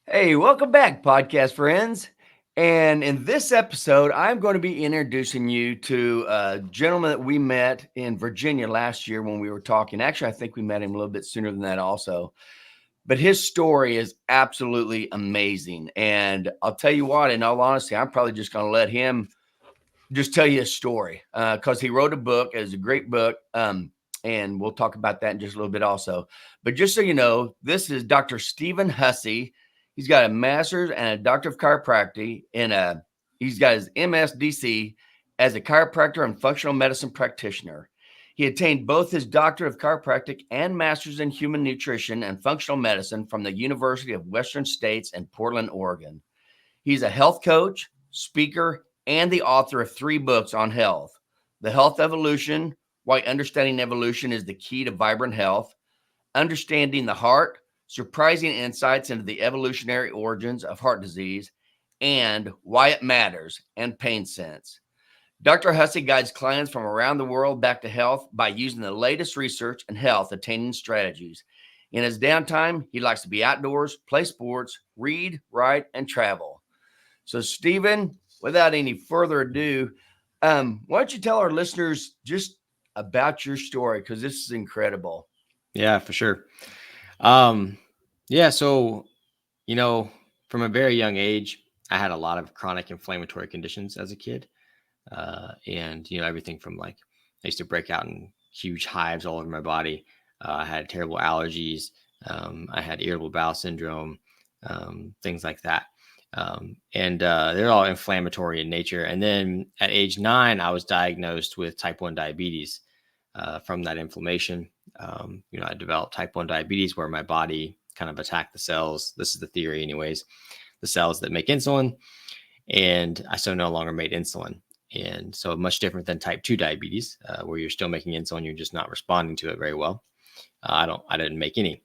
Hey, welcome back, podcast friends. And in this episode, I'm going to be introducing you to a gentleman that we met in Virginia last year when we were talking. Actually, I think we met him a little bit sooner than that, also. But his story is absolutely amazing. And I'll tell you what, in all honesty, I'm probably just going to let him just tell you a story because he wrote a book. It's a great book. And we'll talk about that in just a little bit also. But just so you know, this is Dr. Stephen Hussey. He's got a master's and a doctor of chiropractic he's got his MSDC as a chiropractor and functional medicine practitioner. He attained both his doctorate of chiropractic and master's in human nutrition and functional medicine from the University of Western States in Portland, Oregon. He's a health coach, speaker, and the author of 3 books on health: The Health Evolution, Why Understanding Evolution is the Key to Vibrant Health; Understanding the Heart, Surprising Insights into the Evolutionary Origins of Heart Disease; and Why It Matters and Pain Sense. Dr. Hussey guides clients from around the world back to health by using the latest research and health-attaining strategies. In his downtime, he likes to be outdoors, play sports, read, write, and travel. So, Stephen, without any further ado, why don't you tell our listeners just about your story? Because this is incredible. Yeah, for sure. Um, yeah, so, from a very young age, I had a lot of chronic inflammatory conditions as a kid. And, everything from like, I used to break out in huge hives all over my body. I had terrible allergies. I had irritable bowel syndrome, things like that. And they're all inflammatory in nature. And then at age 9, I was diagnosed with type 1 diabetes from that inflammation. I developed type 1 diabetes where my body kind of attacked the cells. This is the theory, anyways, the cells that make insulin. And I so no longer made insulin. And so much different than type 2 diabetes, where you're still making insulin, you're just not responding to it very well. I didn't make any,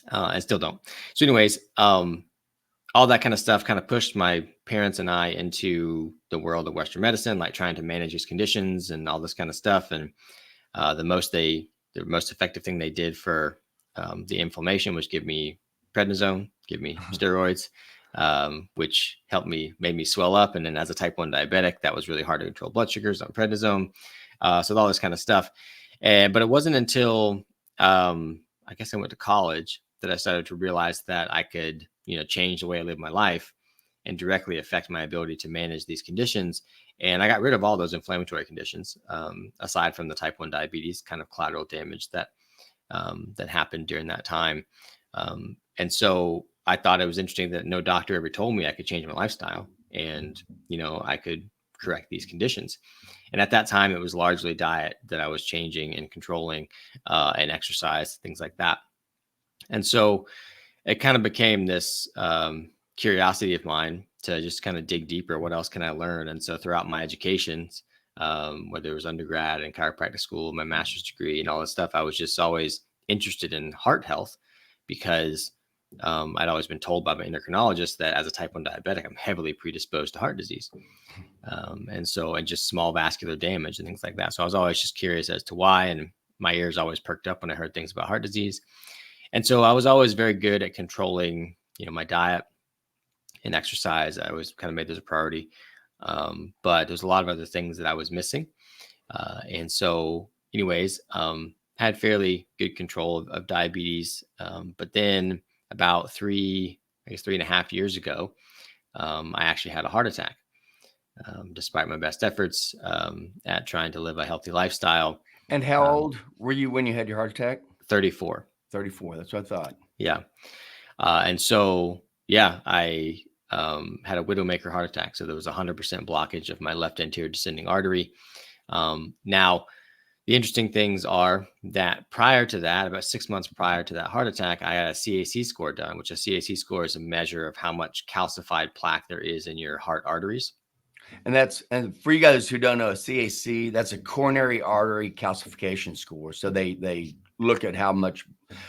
and still don't. So anyways, all that kind of stuff kind of pushed my parents and I into the world of Western medicine, like trying to manage these conditions and all this kind of stuff. And the most effective thing they did for the inflammation was give me prednisone, give me steroids, which made me swell up. And then as a type 1 diabetic, that was really hard to control blood sugars on prednisone. So all this kind of stuff. But it wasn't until I guess I went to college that I started to realize that I could, change the way I live my life and directly affect my ability to manage these conditions. And I got rid of all those inflammatory conditions, aside from the type 1 diabetes kind of collateral damage that happened during that time. And so I thought it was interesting that no doctor ever told me I could change my lifestyle and, I could correct these conditions. And at that time, it was largely diet that I was changing and controlling, and exercise, things like that. And so it kind of became this curiosity of mine to just kind of dig deeper. What else can I learn? And so throughout my educations, whether it was undergrad and chiropractic school, my master's degree and all this stuff, I was just always interested in heart health because I'd always been told by my endocrinologist that as a type 1 diabetic, I'm heavily predisposed to heart disease. And just small vascular damage and things like that. So I was always just curious as to why, and my ears always perked up when I heard things about heart disease. And so I was always very good at controlling, my diet and exercise. I always kind of made this a priority. But there's a lot of other things that I was missing. And so anyways, had fairly good control of diabetes. But then about 3.5 years ago, I actually had a heart attack. Despite my best efforts at trying to live a healthy lifestyle. And how old were you when you had your heart attack? 34. 34. That's what I thought. Yeah. And so, I had a widowmaker heart attack. So there was 100% blockage of my left anterior descending artery. Now, the interesting things are that prior to that, about 6 months prior to that heart attack, I had a CAC score done, which a CAC score is a measure of how much calcified plaque there is in your heart arteries. And for you guys who don't know, a CAC, that's a coronary artery calcification score. So they look at how much.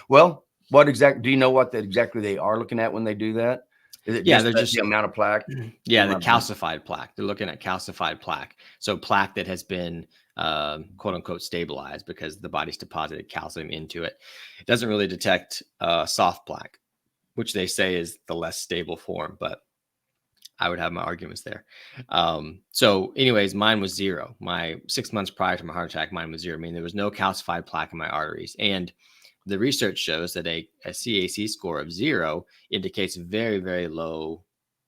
Well, do you know what exactly they are looking at when they do that? Is it they're just the amount of plaque? Yeah, the calcified plaque. They're looking at calcified plaque. So plaque that has been quote unquote stabilized because the body's deposited calcium into it. It doesn't really detect soft plaque. which they say is the less stable form, but I would have my arguments there. So anyways, mine was 0. My 6 months prior to my heart attack, mine was 0. I mean, there was no calcified plaque in my arteries. And the research shows that a CAC score of 0 indicates very, very low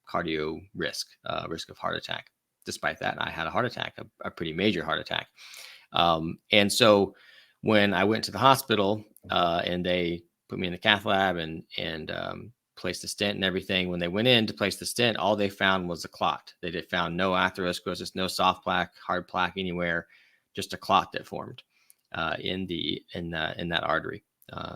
cardio risk of heart attack. Despite that, I had a heart attack, a pretty major heart attack. And so when I went to the hospital and they put me in the cath lab and placed the stent and everything, when they went in to place the stent, all they found was a clot. They found no atherosclerosis, no soft plaque, hard plaque anywhere, just a clot that formed in that artery.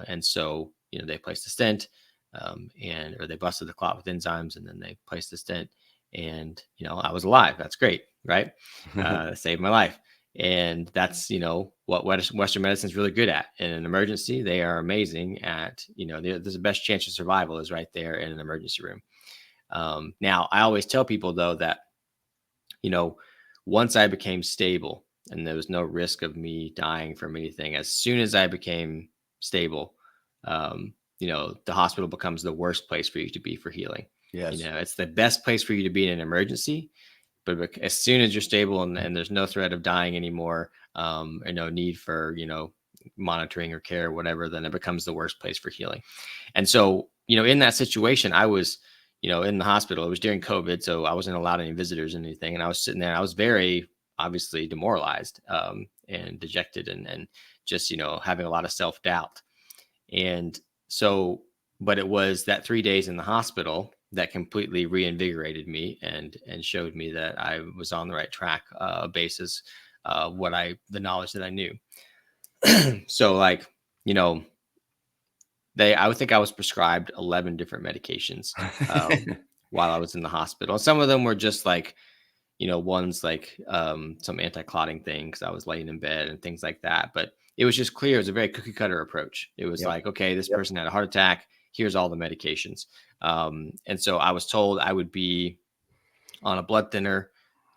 And so, they placed the stent or they busted the clot with enzymes, and then they placed the stent, and, I was alive. That's great. Right. Saved my life. And that's, what Western medicine is really good at. In an emergency, they are amazing at, there's the best chance of survival is right there in an emergency room. Now, I always tell people, though, that, once I became stable and there was no risk of me dying from anything, as soon as I became stable, the hospital becomes the worst place for you to be for healing. Yes. It's the best place for you to be in an emergency. But as soon as you're stable and there's no threat of dying anymore, and no need for, monitoring or care or whatever, then it becomes the worst place for healing. And so, in that situation, I was, in the hospital. It was during COVID, so I wasn't allowed any visitors or anything. And I was sitting there. I was very obviously demoralized and dejected and just, having a lot of self-doubt. And so, but it was that 3 days in the hospital that completely reinvigorated me and showed me that I was on the right track, basis, the knowledge that I knew. So I would think I was prescribed 11 different medications, while I was in the hospital. Some of them were just ones some anti-clotting things. I was laying in bed and things like that, but it was just clear. It was a very cookie cutter approach. It was okay, this person had a heart attack. Here's all the medications. And so I was told I would be on a blood thinner,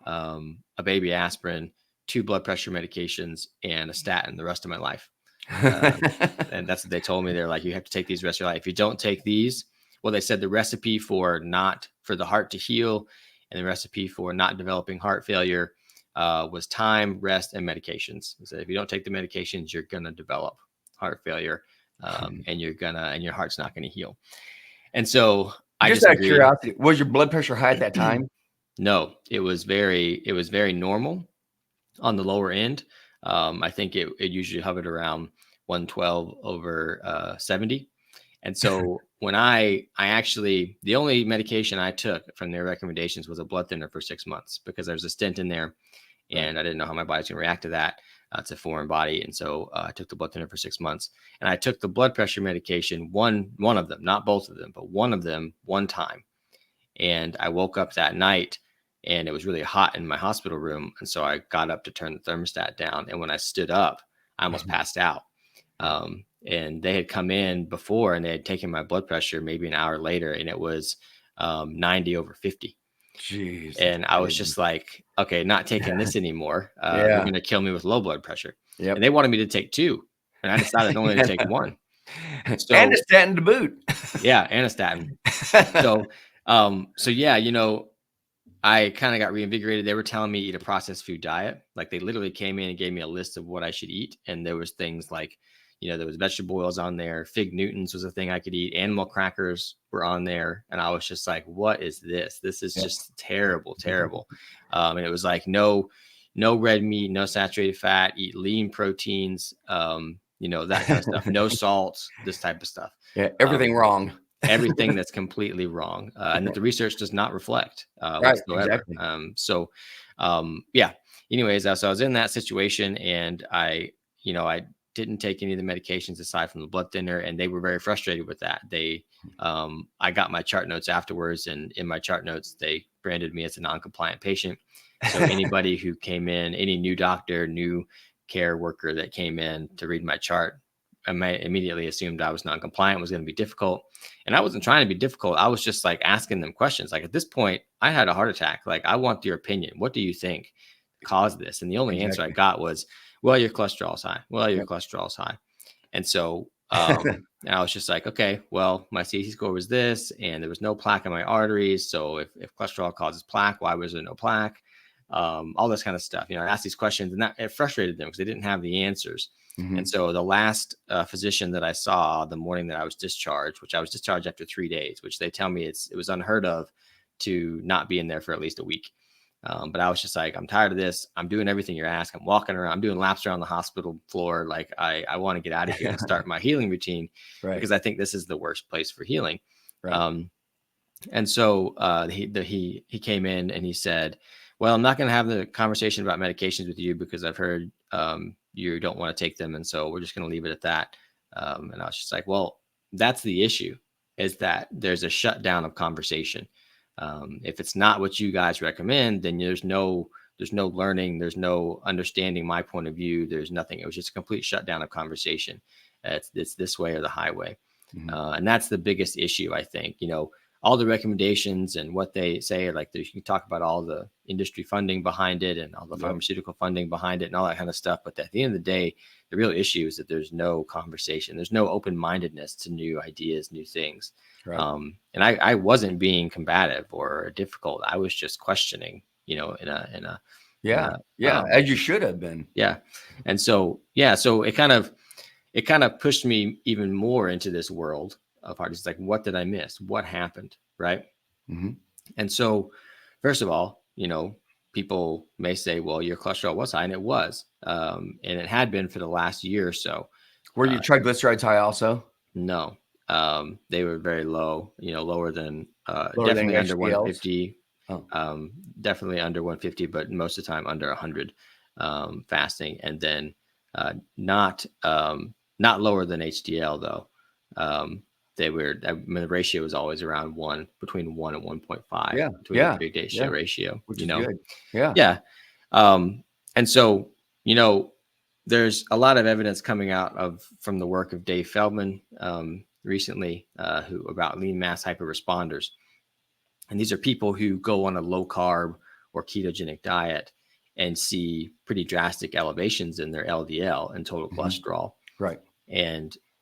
a baby aspirin, 2 blood pressure medications, and a statin the rest of my life. And that's what they told me. They're like, you have to take these the rest of your life. If you don't take these, well, they said the recipe for the heart to heal and the recipe for not developing heart failure was time, rest, and medications. They said, if you don't take the medications, you're going to develop heart failure. And your heart's not going to heal. And so I just out of curiosity, was your blood pressure high at that time? No, it was very normal on the lower end. I think it usually hovered around 112/70. And so when I actually, the only medication I took from their recommendations was a blood thinner for 6 months, because there's a stent in there and I didn't know how my body's going to react to that. It's a foreign body. And so I took the blood thinner for 6 months, and I took the blood pressure medication, one of them, not both of them, but one of them one time. And I woke up that night and it was really hot in my hospital room. And so I got up to turn the thermostat down. And when I stood up, I almost passed out. And they had come in before and they had taken my blood pressure maybe an hour later, and it was 90/50. Jeez. And I was just like, okay, not taking this anymore. They're going to kill me with low blood pressure. Yep. And they wanted me to take 2. And I decided only to take 1. So, and a statin to boot. Yeah, and a statin. So I kind of got reinvigorated. They were telling me eat a processed food diet. Like, they literally came in and gave me a list of what I should eat. And there was things like, there was vegetable oils on there. Fig Newtons was a thing I could eat. Animal crackers were on there. And I was just like, what is this? This is just terrible, terrible. And it was like, no red meat, no saturated fat, eat lean proteins, that kind of stuff. No salt, this type of stuff. Yeah, everything wrong. Everything that's completely wrong, and that the research does not reflect whatsoever. Exactly. Anyways, so I was in that situation, and I didn't take any of the medications aside from the blood thinner, and they were very frustrated with that. I got my chart notes afterwards, and in my chart notes, they branded me as a non-compliant patient. So anybody who came in, any new doctor, new care worker that came in to read my chart, I immediately assumed I was non-compliant, was going to be difficult. And I wasn't trying to be difficult. I was just asking them questions. Like, at this point, I had a heart attack. Like, I want your opinion. What do you think caused this? And the only answer I got was, well, your cholesterol's high. Well, your cholesterol's high. And so And I was just like, okay, well, my CT score was this, and there was no plaque in my arteries. So if cholesterol causes plaque, why was there no plaque? All this kind of stuff. I asked these questions, and that it frustrated them because they didn't have the answers. And so the last physician that I saw the morning that I was discharged, which I was discharged after 3 days, which they tell me it was unheard of to not be in there for at least a week. But I was just like, I'm tired of this. I'm doing everything you're asking. I'm walking around. I'm doing laps around the hospital floor. Like I want to get out of here and start my healing routine because I think this is the worst place for healing. Right. And so he came in and he said, well, I'm not going to have the conversation about medications with you because I've heard you don't want to take them. And so we're just going to leave it at that. And I was just like, well, that's the issue, is that there's a shutdown of conversation. If it's not what you guys recommend, then there's no learning. There's no understanding my point of view. There's nothing. It was just a complete shutdown of conversation. It's this way or the highway. And that's the biggest issue, I think. All the recommendations and what they say, like you can talk about all the industry funding behind it and all the pharmaceutical funding behind it and all that kind of stuff. But at the end of the day, the real issue is that there's no conversation. There's no open-mindedness to new ideas, new things. Right. And I wasn't being combative or difficult. I was just questioning, as you should have been. Yeah. And so, so it kind of pushed me even more into this world of heart. It's like, what did I miss? What happened? Right. And so, first of all, people may say, well, your cholesterol was high, and it was, and it had been for the last year or so. Were your triglycerides high also? No, they were very low, lower than, definitely under 150, definitely under 150, but most of the time under 100, fasting. And then, not lower than HDL though. The ratio was always around between 1 and 1.5 between the 3-day share ratio, which is good. Yeah. And so, there's a lot of evidence coming out from the work of Dave Feldman, recently, about lean mass hyperresponders. And these are people who go on a low carb or ketogenic diet and see pretty drastic elevations in their LDL and total cholesterol. Right.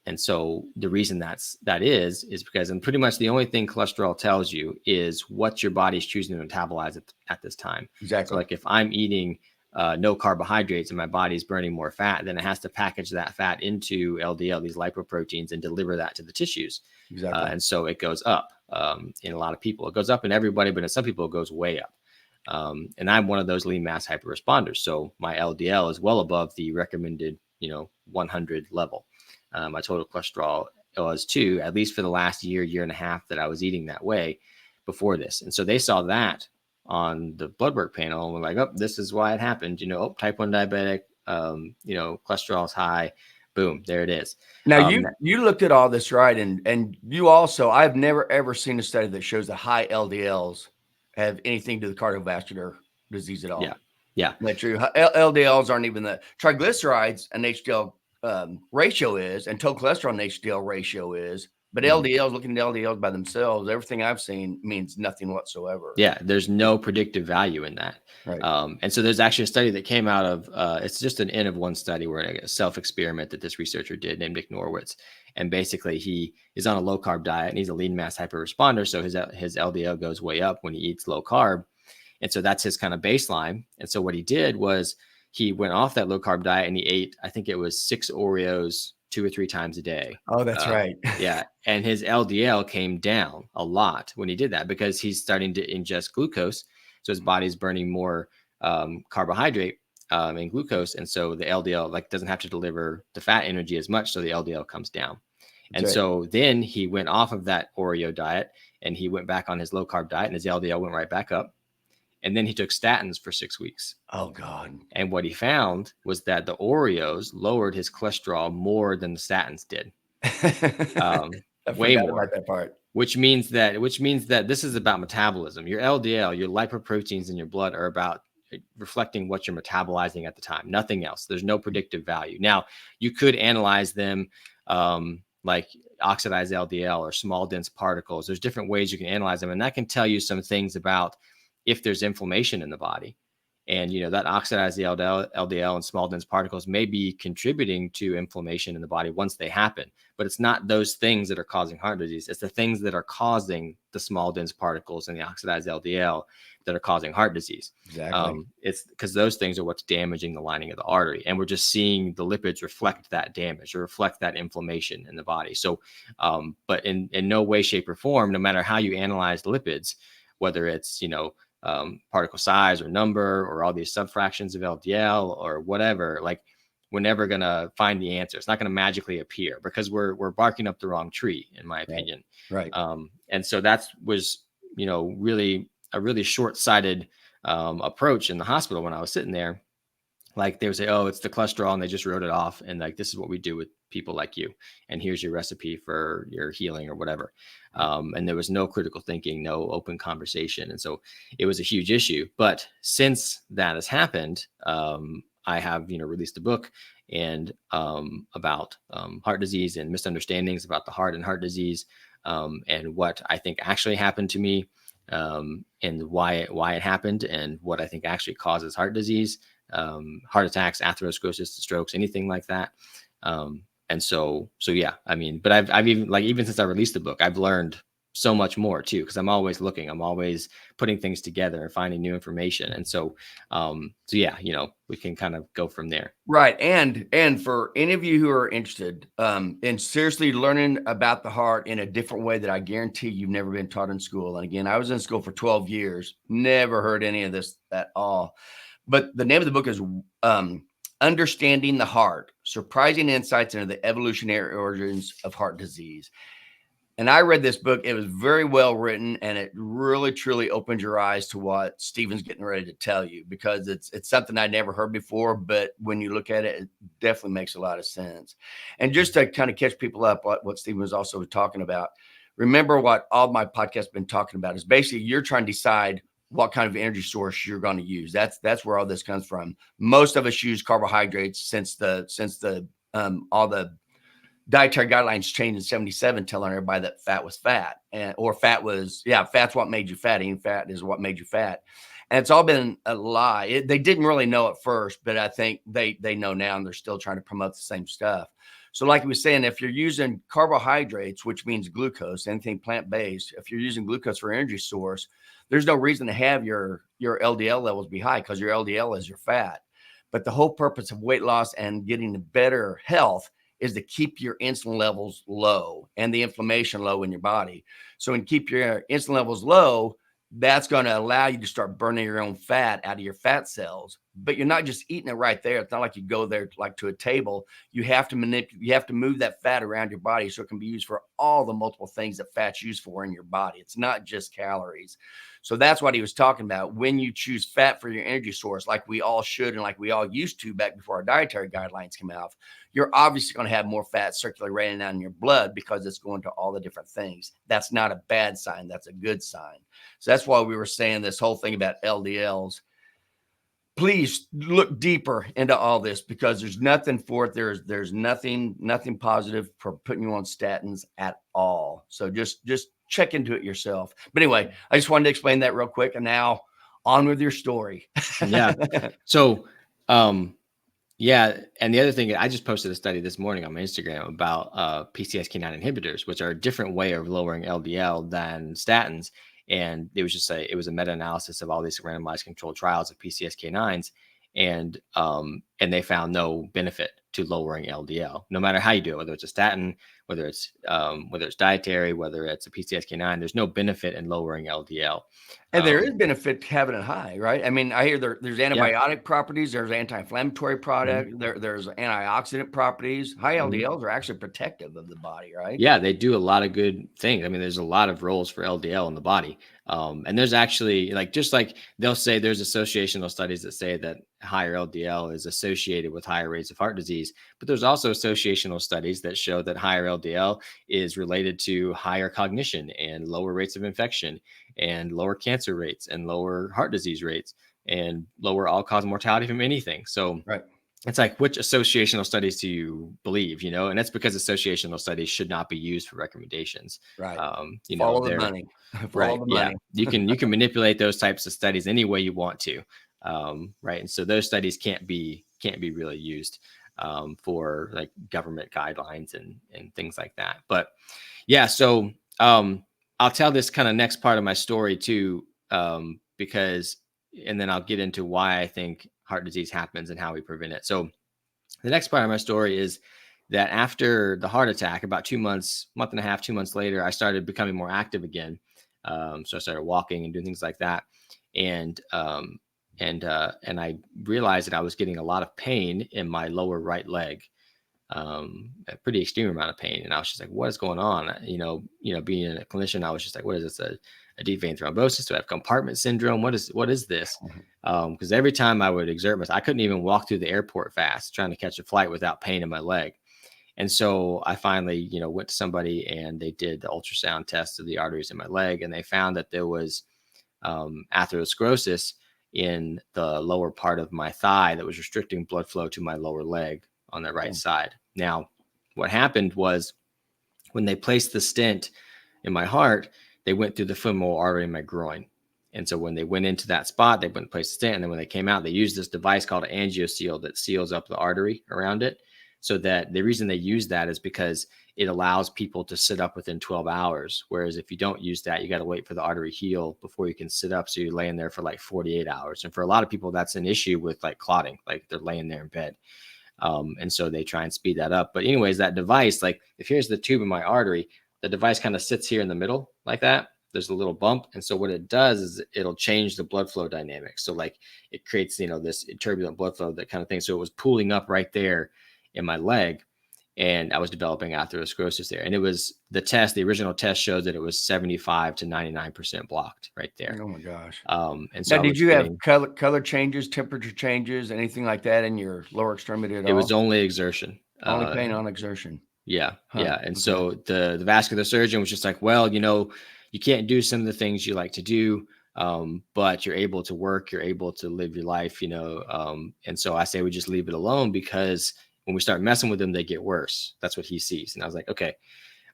And so the reason that is because, and pretty much the only thing cholesterol tells you is what your body's choosing to metabolize at this time. Exactly. So like if I'm eating no carbohydrates and my body's burning more fat, then it has to package that fat into LDL, these lipoproteins, and deliver that to the tissues. Exactly. And so it goes up in a lot of people. It goes up in everybody, but in some people it goes way up. And I'm one of those lean mass hyperresponders. So my LDL is well above the recommended, 100 level. My total cholesterol was too, at least for the last year and a half that I was eating that way before this. And so they saw that on the blood work panel and were like, oh, this is why it happened. Type 1 diabetic, cholesterol is high. Boom, there it is. Now you looked at all this, right? And you also, I've never ever seen a study that shows that high LDLs have anything to the cardiovascular disease at all. Yeah. That's true. LDLs aren't even the triglycerides and HDL ratio is, and total cholesterol and HDL ratio is, but LDLs, looking at LDLs by themselves, everything I've seen means nothing whatsoever. Yeah, there's no predictive value in that. Right. And so there's actually a study that came out of, it's just an N of 1 study where a self-experiment that this researcher did named Nick Norwitz. And basically he is on a low carb diet and he's a lean mass hyperresponder. So his LDL goes way up when he eats low carb. And so that's his kind of baseline. And so what he did was he went off that low carb diet and he ate, I think it was 6 Oreos 2 or 3 times a day. Oh, that's right. Yeah. And his LDL came down a lot when he did that because he's starting to ingest glucose. So his body's burning more carbohydrate and glucose. And so the LDL doesn't have to deliver the fat energy as much. So the LDL comes down. And so then he went off of that Oreo diet and he went back on his low carb diet and his LDL went right back up. And then he took statins for 6 weeks. Oh, God. And what he found was that the Oreos lowered his cholesterol more than the statins did. Way more. About that part. Which means that this is about metabolism. Your LDL, your lipoproteins in your blood are about reflecting what you're metabolizing at the time. Nothing else. There's no predictive value. Now, you could analyze them like oxidized LDL or small dense particles. There's different ways you can analyze them. And that can tell you some things about if there's inflammation in the body. And, that oxidized LDL and small dense particles may be contributing to inflammation in the body once they happen. But it's not those things that are causing heart disease. It's the things that are causing the small dense particles and the oxidized LDL that are causing heart disease. Exactly. It's because those things are what's damaging the lining of the artery. And we're just seeing the lipids reflect that damage or reflect that inflammation in the body. So, but in no way, shape, or form, no matter how you analyze lipids, whether it's, particle size or number or all these subfractions of LDL or whatever, like we're never going to find the answer. It's not going to magically appear because we're barking up the wrong tree, in my opinion. Right. And so that was, really a really short-sighted approach in the hospital when I was sitting there. Like they would say, oh, it's the cholesterol, and they just wrote it off. And like, this is what we do with people like you. And here's your recipe for your healing or whatever. And there was no critical thinking, no open conversation. And so it was a huge issue. But since that has happened, I have, released a book and about heart disease and misunderstandings about the heart and heart disease, and what I think actually happened to me, and why it happened, and what I think actually causes heart disease. Heart attacks, atherosclerosis, strokes, anything like that. And so yeah, I mean, but I've even since I released the book, I've learned so much more too, because I'm always looking, I'm always putting things together and finding new information. And so yeah, we can kind of go from there. Right. And for any of you who are interested in seriously learning about the heart in a different way that I guarantee you've never been taught in school. And again, I was in school for 12 years, never heard any of this at all. But the name of the book is Understanding the Heart, Surprising Insights into the Evolutionary Origins of Heart Disease. And I read this book. It was very well written, and it really, truly opens your eyes to what Stephen's getting ready to tell you, because it's something I'd never heard before. But when you look at it, it definitely makes a lot of sense. And just to kind of catch people up, what Stephen was also talking about, remember what all my podcasts have been talking about is basically you're trying to decide what kind of energy source you're going to use. That's where all this comes from. Most of us use carbohydrates since all the dietary guidelines changed in 77, telling everybody that fat was fat, fat's what made you fat. Eating fat is what made you fat. And it's all been a lie. They didn't really know at first, but I think they know now, and they're still trying to promote the same stuff. So like we were saying, if you're using carbohydrates, which means glucose, anything plant-based, if you're using glucose for energy source, there's no reason to have your LDL levels be high, because your LDL is your fat. But the whole purpose of weight loss and getting better health is to keep your insulin levels low and the inflammation low in your body. So when you keep your insulin levels low, that's going to allow you to start burning your own fat out of your fat cells. But you're not just eating it right there. It's not like you go there like to a table. You have to move that fat around your body so it can be used for all the multiple things that fat's used for in your body. It's not just calories. So that's what he was talking about. When you choose fat for your energy source, like we all should and like we all used to back before our dietary guidelines came out, you're obviously going to have more fat circulating out in your blood because it's going to all the different things. That's not a bad sign. That's a good sign. So that's why we were saying this whole thing about LDLs. Please look deeper into all this, because there's nothing for it. There's nothing positive for putting you on statins at all. So just check into it yourself. But anyway, I just wanted to explain that real quick. And now on with your story. Yeah. So, yeah. And the other thing, I just posted a study this morning on my Instagram about PCSK9 inhibitors, which are a different way of lowering LDL than statins. And it was a meta-analysis of all these randomized controlled trials of PCSK9s, and they found no benefit to lowering LDL, no matter how you do it, whether it's a statin, whether it's dietary, whether it's a PCSK9. There's no benefit in lowering LDL. And there is benefit to having it high, right? I mean, I hear there's antibiotic properties, there's anti-inflammatory product, there's antioxidant properties. High LDLs are actually protective of the body, right? Yeah, they do a lot of good things. I mean, there's a lot of roles for LDL in the body. And there's actually, just like they'll say, there's associational studies that say that higher LDL is associated with higher rates of heart disease. But there's also associational studies that show that higher LDL is related to higher cognition and lower rates of infection and lower cancer rates and lower heart disease rates and lower all-cause mortality from anything. So right. It's like, which associational studies do you believe, and that's because associational studies should not be used for recommendations. Right. Follow the money. Right. Yeah. You can manipulate those types of studies any way you want to. Right. And so those studies can't be really used for like government guidelines and things like that. But yeah, so I'll tell this kind of next part of my story too, because, and then I'll get into why I think heart disease happens and how we prevent it. So the next part of my story is that after the heart attack, about 2 months, month and a half, 2 months later, I started becoming more active again. So I started walking and doing things like that. And I realized that I was getting a lot of pain in my lower right leg, a pretty extreme amount of pain. And I was just like, what is going on? Being a clinician, I was just like, what is this? A deep vein thrombosis? Do I have compartment syndrome? What is this? Because every time I would exert myself, I couldn't even walk through the airport fast trying to catch a flight without pain in my leg. And so I finally, went to somebody and they did the ultrasound test of the arteries in my leg, and they found that there was atherosclerosis in the lower part of my thigh that was restricting blood flow to my lower leg on the right side. Now, what happened was when they placed the stent in my heart, they went through the femoral artery in my groin. And so when they went into that spot, they went and placed the stent. And then when they came out, they used this device called an angioseal that seals up the artery around it. So that the reason they use that is because it allows people to sit up within 12 hours. Whereas if you don't use that, you got to wait for the artery heal before you can sit up. So you're laying there for like 48 hours. And for a lot of people, that's an issue with like clotting, like they're laying there in bed. And so they try and speed that up. But anyways, that device, like if here's the tube in my artery, the device kind of sits here in the middle like that. There's a little bump. And so what it does is it'll change the blood flow dynamics. So like it creates, this turbulent blood flow, that kind of thing. So it was pooling up right there in my leg, and I was developing atherosclerosis there. And it was the original test showed that it was 75 to 99% blocked right there. Oh my gosh. And so now, did you have color changes, temperature changes, anything like that in your lower extremity at all? It was only exertion. Only pain on exertion. Yeah. Yeah. And so the vascular surgeon was just like, well, you can't do some of the things you like to do, but you're able to work, you're able to live your life, and so I say we just leave it alone, because when we start messing with them, they get worse. That's what he sees. And I was like, okay.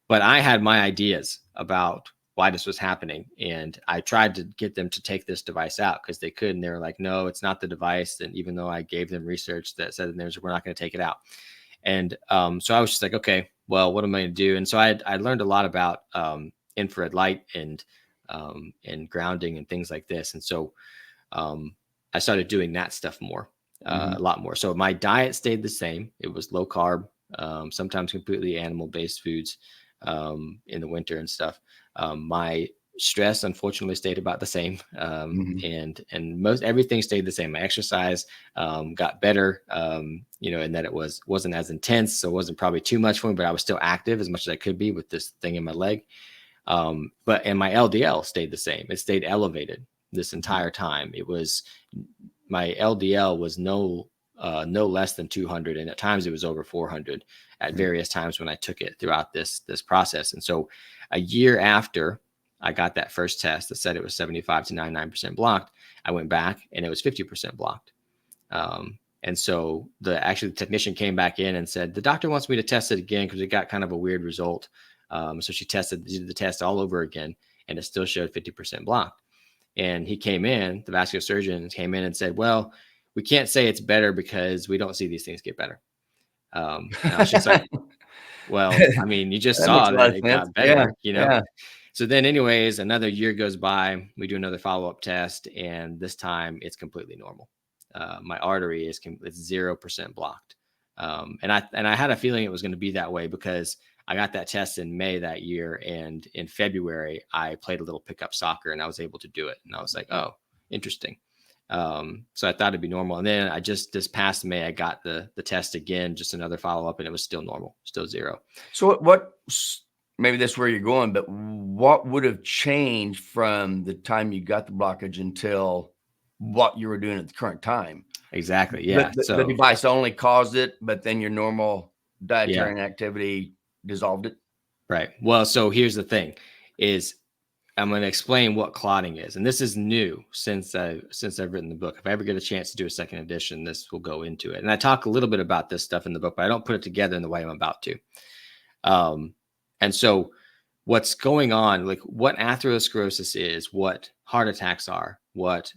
But I had my ideas about why this was happening. And I tried to get them to take this device out because they could. And they were like, no, it's not the device. And even though I gave them research that said we're not going to take it out. And so I was just like, okay, well, what am I going to do? And so I learned a lot about infrared light and grounding and things like this. And so I started doing that stuff more. A lot more. So my diet stayed the same. It was low carb, sometimes completely animal-based foods in the winter and stuff. My stress, unfortunately, stayed about the same, and most everything stayed the same. My exercise got better, and that it wasn't as intense, so it wasn't probably too much for me, but I was still active as much as I could be with this thing in my leg. And my LDL stayed the same. It stayed elevated this entire time. My LDL was no less than 200, and at times it was over 400 at various times when I took it throughout this process. And so a year after I got that first test that said it was 75 to 99% blocked, I went back and it was 50% blocked. And so the technician came back in and said, the doctor wants me to test it again because it got kind of a weird result. So she did the test all over again, and it still showed 50% blocked. And he came in, the vascular surgeon came in and said, well, we can't say it's better because we don't see these things get better. And I was just like, well, I mean, you just saw that it got better, Yeah. So then anyways, another year goes by, we do another follow-up test, and this time it's completely normal. My artery is 0% blocked. And I had a feeling it was going to be that way because I got that test in May that year. And in February, I played a little pickup soccer and I was able to do it. And I was like, oh, interesting. So I thought it'd be normal. And then this past May, I got the test again, just another follow-up, and it was still normal, still 0. So maybe that's where you're going, but what would have changed from the time you got the blockage until what you were doing at the current time? Exactly. Yeah. The device only caused it, but then your normal dietary activity dissolved it. Right. Well, so here's the thing is I'm going to explain what clotting is. And this is new since I've written the book. If I ever get a chance to do a second edition, this will go into it. And I talk a little bit about this stuff in the book, but I don't put it together in the way I'm about to. And so what's going on, like what atherosclerosis is, what heart attacks are, what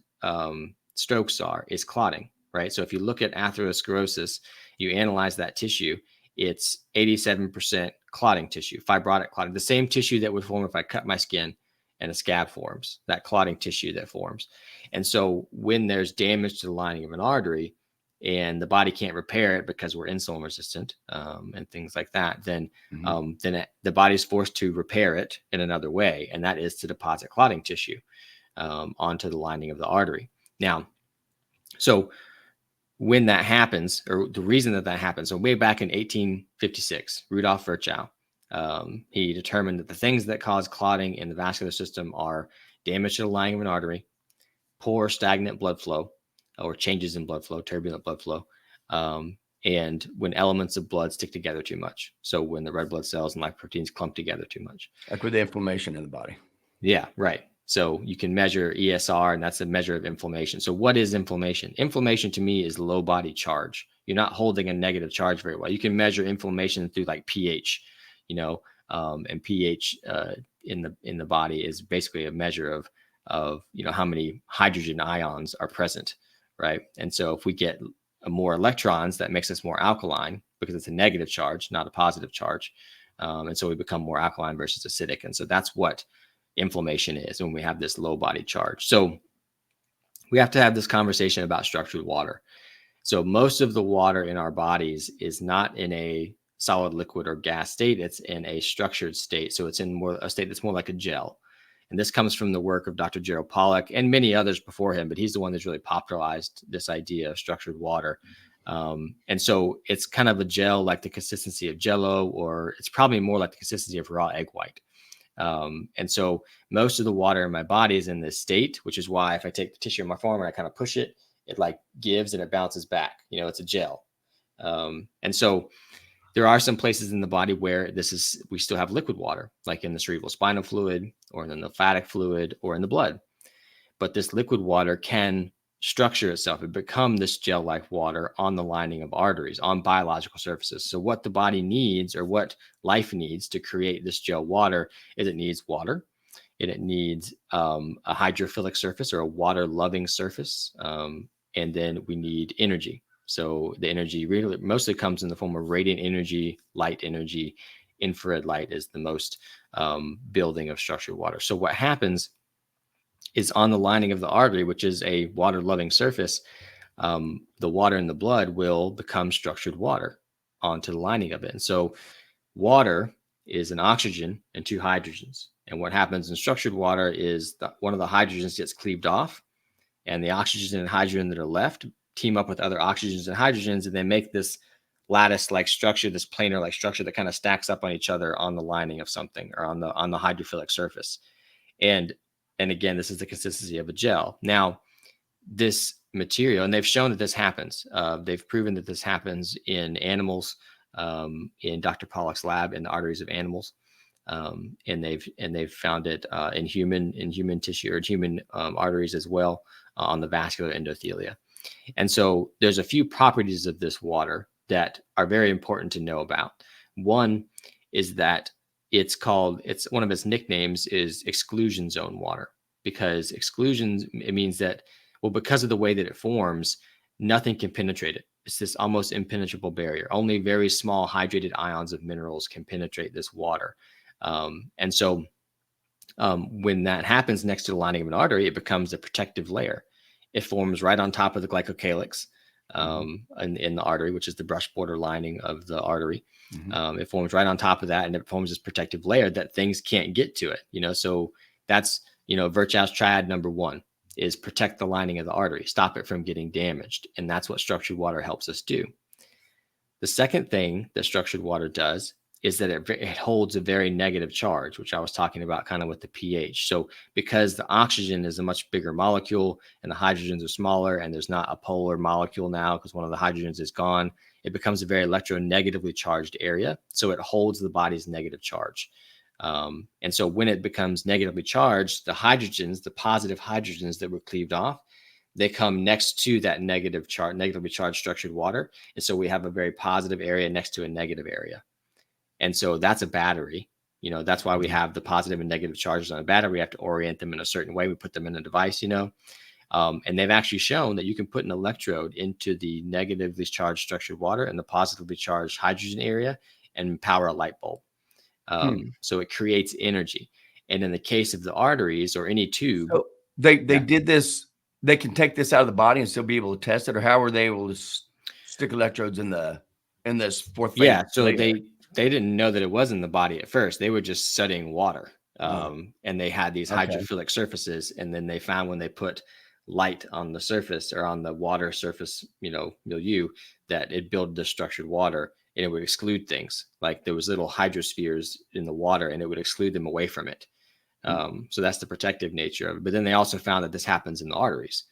strokes are, is clotting, right? So if you look at atherosclerosis, you analyze that tissue, it's 87% clotting tissue, fibrotic clotting, the same tissue that would form if I cut my skin and a scab forms, that clotting tissue that forms. And so when there's damage to the lining of an artery and the body can't repair it because we're insulin resistant and things like that, then the body's forced to repair it in another way, and that is to deposit clotting tissue onto the lining of the artery. Now, so when that happens, or the reason that that happens, so way back in 1856, Rudolf Virchow, he determined that the things that cause clotting in the vascular system are damage to the lining of an artery, poor stagnant blood flow, or changes in blood flow, turbulent blood flow, and when elements of blood stick together too much. So when the red blood cells and lipoproteins clump together too much. Like with the inflammation in the body. Yeah, right. So you can measure ESR, and that's a measure of inflammation. So what is inflammation? Inflammation to me is low body charge. You're not holding a negative charge very well. You can measure inflammation through like pH, and pH in the body is basically a measure of how many hydrogen ions are present, right? And so if we get more electrons, that makes us more alkaline because it's a negative charge, not a positive charge. And so we become more alkaline versus acidic. And so that's what inflammation is when we have this low body charge. So we have to have this conversation about structured water. So most of the water in our bodies is not in a solid, liquid, or gas state. It's in a structured state. So it's in a state that's more like a gel. And this comes from the work of Dr. Gerald Pollack and many others before him, but he's the one that's really popularized this idea of structured water. And so it's kind of a gel like the consistency of Jell-O, or it's probably more like the consistency of raw egg white. And so most of the water in my body is in this state, which is why if I take the tissue in my forearm and I kind of push it, it like gives and it bounces back. It's a gel. And so there are some places in the body where we still have liquid water, like in the cerebral spinal fluid or in the lymphatic fluid or in the blood. But this liquid water can structure itself and become this gel-like water on the lining of arteries, on biological surfaces. So what the body needs, or what life needs to create this gel water, is it needs water, and it needs a hydrophilic surface or a water-loving surface, and then we need energy. So the energy really mostly comes in the form of radiant energy, light energy. Infrared light is the most building of structured water. So what happens is on the lining of the artery, which is a water-loving surface, the water in the blood will become structured water onto the lining of it. And so water is an oxygen and two hydrogens. And what happens in structured water is that one of the hydrogens gets cleaved off, and the oxygen and hydrogen that are left team up with other oxygens and hydrogens, and they make this lattice-like structure, this planar-like structure that kind of stacks up on each other on the lining of something, or on the hydrophilic surface. And again, this is the consistency of a gel. Now, this material, and they've shown that this happens. They've proven that this happens in animals, in Dr. Pollack's lab, in the arteries of animals, and they've found it in human tissue, or human arteries as well, on the vascular endothelia. And so there's a few properties of this water that are very important to know about. One is that it's one of its nicknames is exclusion zone water, because exclusions, it means that, well, because of the way that it forms, nothing can penetrate it. It's this almost impenetrable barrier. Only very small hydrated ions of minerals can penetrate this water. And so when that happens next to the lining of an artery, it becomes a protective layer. It forms right on top of the glycocalyx in the artery, which is the brush border lining of the artery. It forms right on top of that, and it forms this protective layer that things can't get to it. So that's, Virchow's triad number one is protect the lining of the artery, stop it from getting damaged. And that's what structured water helps us do. The second thing that structured water does is that it holds a very negative charge, which I was talking about kind of with the pH. So because the oxygen is a much bigger molecule and the hydrogens are smaller, and there's not a polar molecule now because one of the hydrogens is gone, it becomes a very electronegatively charged area. So it holds the body's negative charge. And so when it becomes negatively charged, the hydrogens, the positive hydrogens that were cleaved off, they come next to that negatively charged structured water. And so we have a very positive area next to a negative area. And so that's a battery. That's why we have the positive and negative charges on a battery. We have to orient them in a certain way. We put them in a device, And they've actually shown that you can put an electrode into the negatively charged structured water and the positively charged hydrogen area and power a light bulb. So it creates energy. And in the case of the arteries or any tube, So they did this. They can take this out of the body and still be able to test it, or how were they able to stick electrodes in this fourth phase? yeah. So they didn't know that it was in the body at first. They were just studying water, and they had these hydrophilic surfaces, and then they found when they put light on the surface or on the water surface, milieu, that it built the structured water, and it would exclude things. Like there was little hydrospheres in the water, and it would exclude them away from it. So that's the protective nature of it. But then they also found that this happens in the arteries,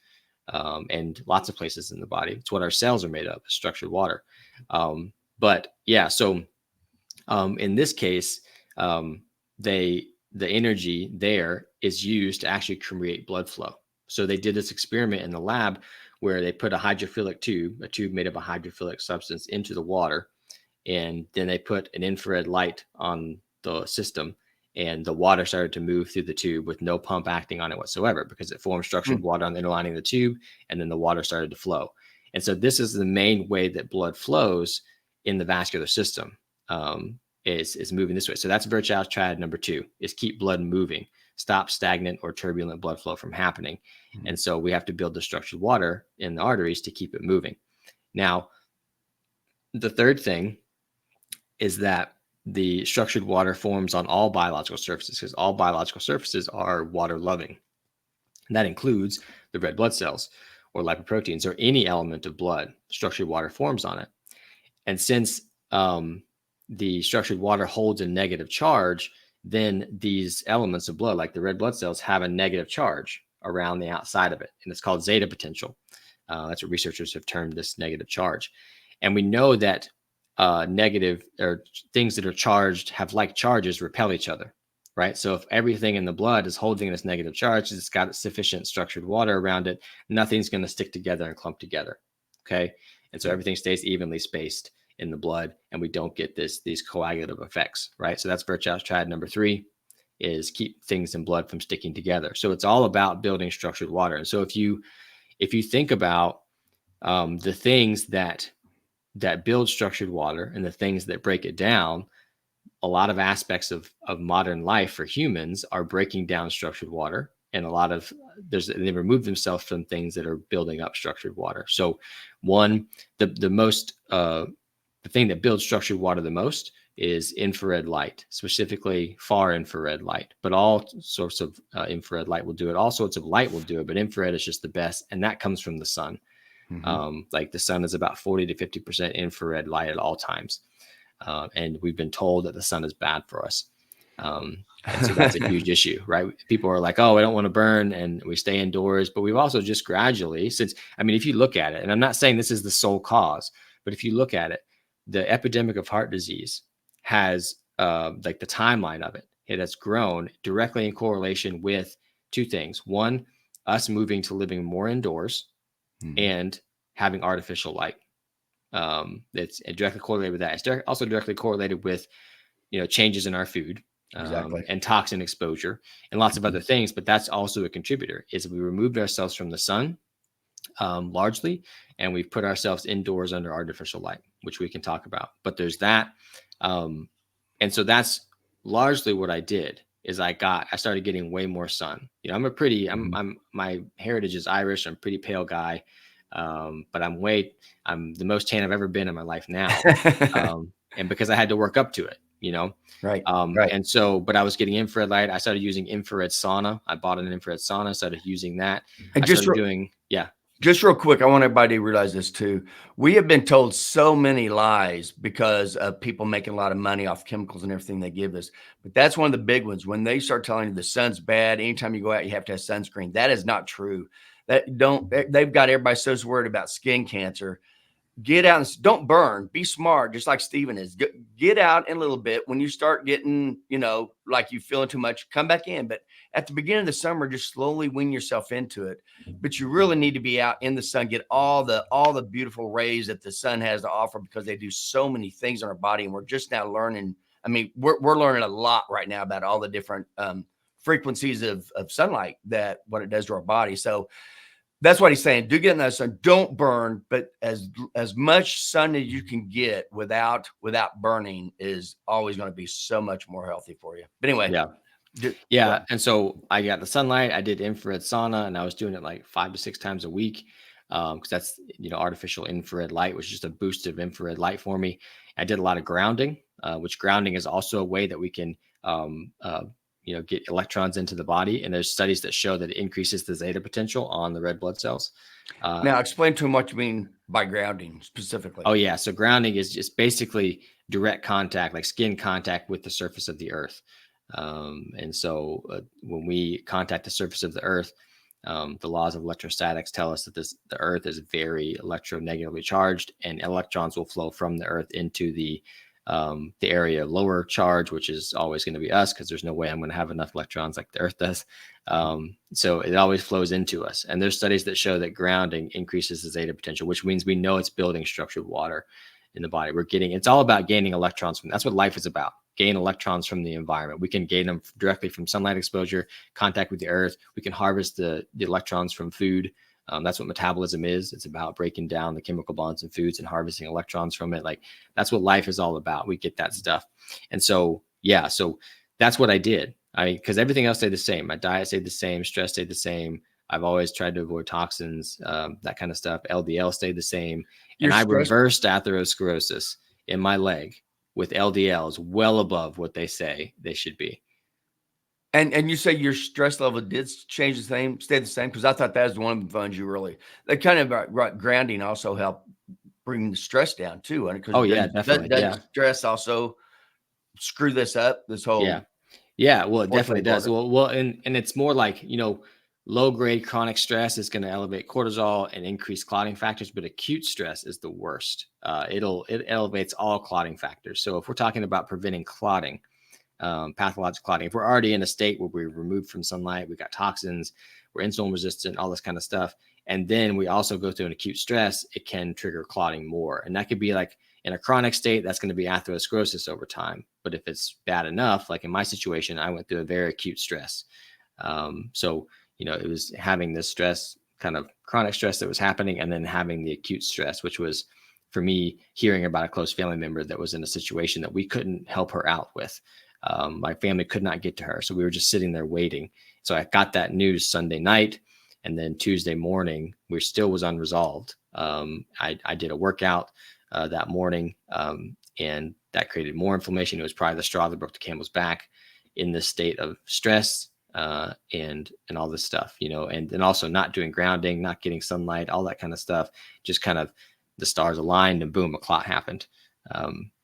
and lots of places in the body. It's what our cells are made of, structured water. But yeah, so in this case, the energy there is used to actually create blood flow. So they did this experiment in the lab where they put a hydrophilic tube, a tube made of a hydrophilic substance, into the water, and then they put an infrared light on the system, and the water started to move through the tube with no pump acting on it whatsoever, because it formed structured water on the inner lining of the tube, and then the water started to flow. And so this is the main way that blood flows in the vascular system, is moving this way. So that's Virchow's triad number 2, is keep blood moving, stop stagnant or turbulent blood flow from happening. And so we have to build the structured water in the arteries to keep it moving. Now, the third thing is that the structured water forms on all biological surfaces, because all biological surfaces are water loving. And that includes the red blood cells or lipoproteins or any element of blood. Structured water forms on it. And since the structured water holds a negative charge, then these elements of blood, like the red blood cells, have a negative charge around the outside of it. And it's called zeta potential. That's what researchers have termed this negative charge. And we know that negative or things that are charged have like charges repel each other, right? So if everything in the blood is holding this negative charge, it's got sufficient structured water around it, nothing's going to stick together and clump together. Okay. And so everything stays evenly spaced in the blood, and we don't get these coagulative effects, right? So that's Virchow's triad number 3, is keep things in blood from sticking together. So it's all about building structured water. And so if you think about the things that build structured water and the things that break it down, a lot of aspects of modern life for humans are breaking down structured water, and a lot of they remove themselves from things that are building up structured water. So the thing that builds structured water the most is infrared light, specifically far infrared light, but all sorts of infrared light will do it. All sorts of light will do it, but infrared is just the best. And that comes from the sun. Like the sun is about 40 to 50% infrared light at all times. And we've been told that the sun is bad for us. And so that's a huge issue, right? People are like, oh, I don't want to burn, and we stay indoors. But we've also just gradually, if you look at it, and I'm not saying this is the sole cause, but if you look at it, the epidemic of heart disease has like the timeline of it has grown directly in correlation with 2 things. One, us moving to living more indoors and having artificial light. It's directly correlated with that. It's also directly correlated with, changes in our food, and toxin exposure and lots of other things. But that's also a contributor, is we removed ourselves from the sun largely, and we've put ourselves indoors under artificial light, which we can talk about. But there's that. And so that's largely what I did, is I started getting way more sun. My heritage is Irish. I'm a pretty pale guy. But I'm the most tan I've ever been in my life now. And because I had to work up to it, Right. And so, but I was getting infrared light. I started using infrared sauna. I bought an infrared sauna, started using that. And just real quick, I want everybody to realize this too. We have been told so many lies because of people making a lot of money off chemicals and everything they give us. But that's one of the big ones. When they start telling you the sun's bad, anytime you go out, you have to have sunscreen. That is not true. They've got everybody so worried about skin cancer. Get out and don't burn. Be smart, just like Steven is. Get out in a little bit. When you start getting, like you feeling too much, come back in. But at the beginning of the summer, just slowly wean yourself into it. But you really need to be out in the sun, get all the beautiful rays that the sun has to offer, because they do so many things on our body. And we're just now learning. I mean, we're learning a lot right now about all the different frequencies of sunlight, what it does to our body. So That's what he's saying. Do get in that sun. Don't burn, but as much sun as you can get without burning is always going to be so much more healthy for you. But anyway, Yeah. Yeah. And so I got the sunlight, I did infrared sauna, and I was doing it like 5 to 6 times a week. Because that's, artificial infrared light, which is just a boost of infrared light for me. I did a lot of grounding, which grounding is also a way that we can, get electrons into the body. And there's studies that show that it increases the zeta potential on the red blood cells. Now explain to him what you mean by grounding specifically. Oh yeah. So grounding is just basically direct contact, like skin contact with the surface of the earth. And so when we contact the surface of the earth, the laws of electrostatics tell us that the earth is very electronegatively charged, and electrons will flow from the earth into the area of lower charge, which is always going to be us, because there's no way I'm going to have enough electrons like the earth does. So it always flows into us. And there's studies that show that grounding increases the zeta potential, which means we know it's building structured water in the body. It's all about gaining electrons that's what life is about. Gain electrons from the environment. We can gain them directly from sunlight exposure, contact with the earth. We can harvest the electrons from food. That's what metabolism is. It's about breaking down the chemical bonds in foods and harvesting electrons from it. Like, that's what life is all about. We get that stuff. And so, yeah, so that's what I did. Because everything else stayed the same. My diet stayed the same. Stress stayed the same. I've always tried to avoid toxins, that kind of stuff. LDL stayed the same. And I reversed atherosclerosis in my leg with LDLs well above what they say they should be. And you say your stress level did stay the same? Because I thought that was one of the ones you really, that kind of grounding also helped bring the stress down too. Oh yeah, definitely. Does stress also screw this up? This whole well, it definitely does. Well, and it's more like, low grade chronic stress is going to elevate cortisol and increase clotting factors, but acute stress is the worst. It elevates all clotting factors. So if we're talking about preventing clotting, pathologic clotting, if we're already in a state where we're removed from sunlight, we got toxins, we're insulin resistant, all this kind of stuff, and then we also go through an acute stress, it can trigger clotting more. And that could be like in a chronic state, that's going to be atherosclerosis over time. But if it's bad enough, like in my situation, I went through a very acute stress. So it was having this stress, kind of chronic stress that was happening, and then having the acute stress, which was, for me, hearing about a close family member that was in a situation that we couldn't help her out with. My family could not get to her. So we were just sitting there waiting. So I got that news Sunday night, and then Tuesday morning, we still was unresolved. I did a workout that morning, and that created more inflammation. It was probably the straw that broke the camel's back in this state of stress, and all this stuff, and then also not doing grounding, not getting sunlight, all that kind of stuff. Just kind of the stars aligned, and boom, a clot happened.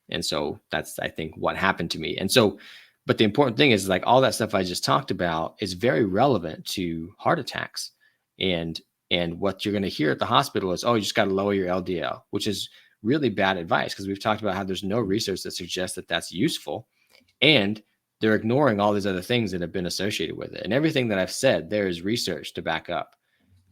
And so that's, I think, what happened to me. And so, but the important thing is, like, all that stuff I just talked about is very relevant to heart attacks. And what you're going to hear at the hospital is, oh, you just got to lower your LDL, which is really bad advice, because we've talked about how there's no research that suggests that that's useful. And they're ignoring all these other things that have been associated with it. And everything that I've said, there is research to back up.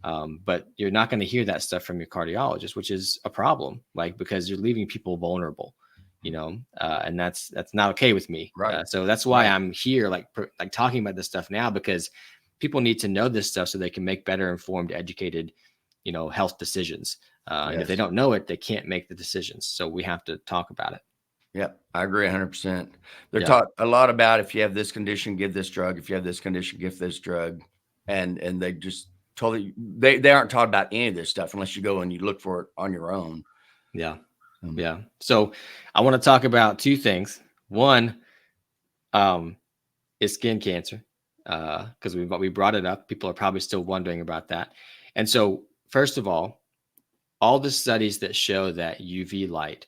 But you're not going to hear that stuff from your cardiologist, which is a problem, like, because you're leaving people vulnerable, and that's not okay with me. Right. So that's why I'm here, like talking about this stuff now, because people need to know this stuff so they can make better informed, educated, health decisions. And if they don't know it, they can't make the decisions. So we have to talk about it. Yep, I agree 100%. They're taught a lot about, if you have this condition, give this drug. If you have this condition, give this drug. And they just totally, they aren't taught about any of this stuff unless you go and you look for it on your own. Yeah. Yeah. So I want to talk about two things. One is skin cancer, because we brought it up. People are probably still wondering about that. And so, first of all the studies that show that UV light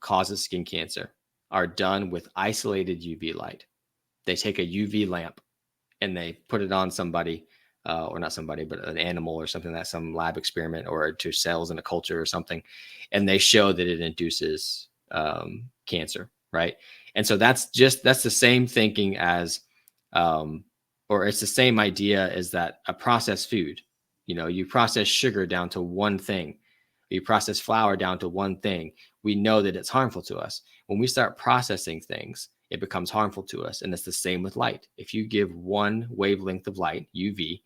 causes skin cancer are done with isolated UV light. They take a UV lamp and they put it on somebody, or not somebody, but an animal or something, that's some lab experiment, or to cells in a culture or something. And they show that it induces cancer. Right. And so that's the same thinking as, or it's the same idea as that a processed food, you process sugar down to one thing. You process flour down to one thing. We know that it's harmful to us. When we start processing things, it becomes harmful to us. And it's the same with light. If you give one wavelength of light, UV,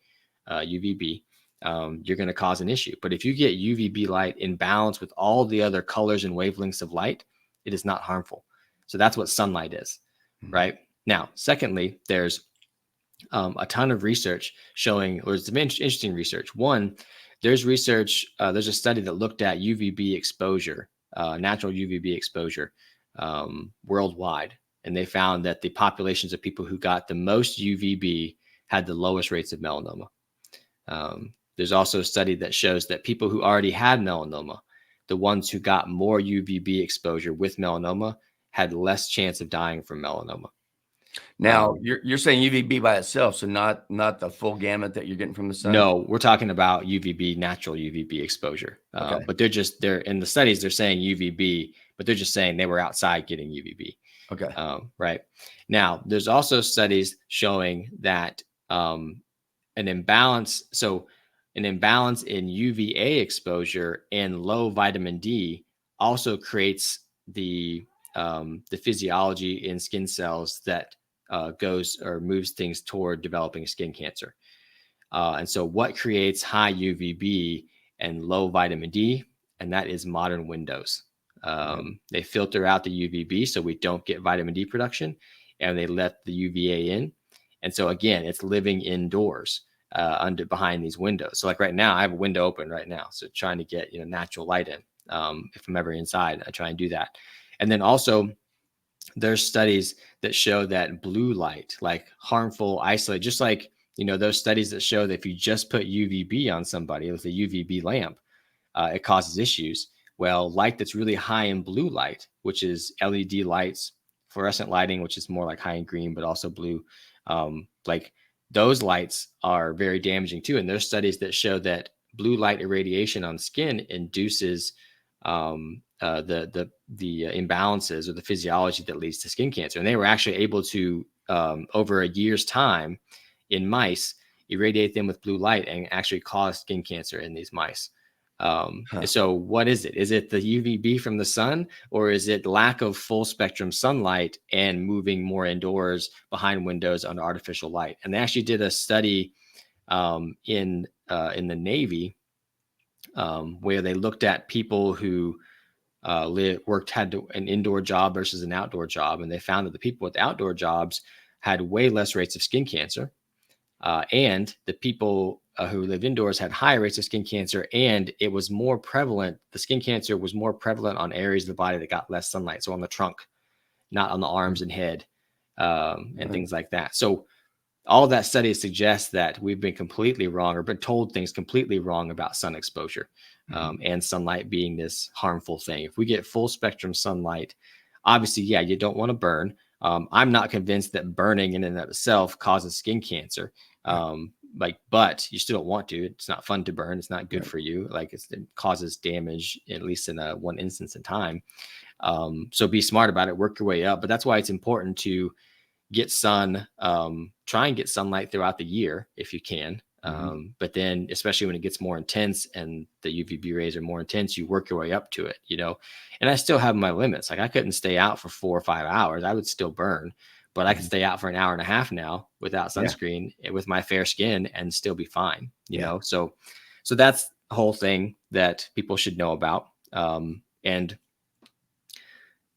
UVB, you're going to cause an issue. But if you get UVB light in balance with all the other colors and wavelengths of light, it is not harmful. So that's what sunlight is, right? Now, secondly, there's a ton of research showing, or some interesting research. One, there's research, there's a study that looked at UVB exposure, natural UVB exposure worldwide. And they found that the populations of people who got the most UVB had the lowest rates of melanoma. There's also a study that shows that people who already had melanoma, the ones who got more UVB exposure with melanoma, had less chance of dying from melanoma. Now, you're saying UVB by itself, so not the full gamut that you're getting from the sun? No, we're talking about UVB, natural UVB exposure. Okay. But they're in the studies, they're saying UVB, but they're just saying they were outside getting UVB. Okay. Right. Now, there's also studies showing that an imbalance in UVA exposure and low vitamin D also creates the physiology in skin cells that goes or moves things toward developing skin cancer. And so what creates high UVB and low vitamin D? And that is modern windows. They filter out the UVB so we don't get vitamin D production, and they let the UVA in. And so again, it's living indoors behind these windows. So like right now, I have a window open right now. So trying to get natural light in. If I'm ever inside, I try and do that. And then also there's studies that show that blue light, like harmful isolate, just like those studies that show that if you just put UVB on somebody with a UVB lamp, it causes issues. Well, light that's really high in blue light, which is LED lights, fluorescent lighting, which is more like high in green, but also blue, like those lights are very damaging too. And there's studies that show that blue light irradiation on skin induces the imbalances or the physiology that leads to skin cancer. And they were actually able to, over a year's time in mice, irradiate them with blue light and actually cause skin cancer in these mice. So what is it? Is it the UVB from the sun, or is it lack of full spectrum sunlight and moving more indoors behind windows under artificial light? And they actually did a study in the Navy where they looked at people who had an indoor job versus an outdoor job, and they found that the people with outdoor jobs had way less rates of skin cancer, and the people who lived indoors had higher rates of skin cancer, and it was more prevalent. The skin cancer was more prevalent on areas of the body that got less sunlight, so on the trunk, not on the arms and head, and things like that. So all of that study suggests that we've been completely wrong, or been told things completely wrong about sun exposure, and sunlight being this harmful thing. If we get full spectrum sunlight, obviously, yeah, you don't want to burn. I'm not convinced that burning in and of itself causes skin cancer. But you still don't want to. It's not fun to burn. It's not good for you. Like it causes damage, at least in one instance in time. So be smart about it. Work your way up. But that's why it's important to get sun. Try and get sunlight throughout the year if you can. But then, especially when it gets more intense and the UVB rays are more intense, you work your way up to it. And I still have my limits. Like I couldn't stay out for 4 or 5 hours. I would still burn. But I can stay out for an hour and a half now without sunscreen with my fair skin and still be fine, you know? So that's the whole thing that people should know about. And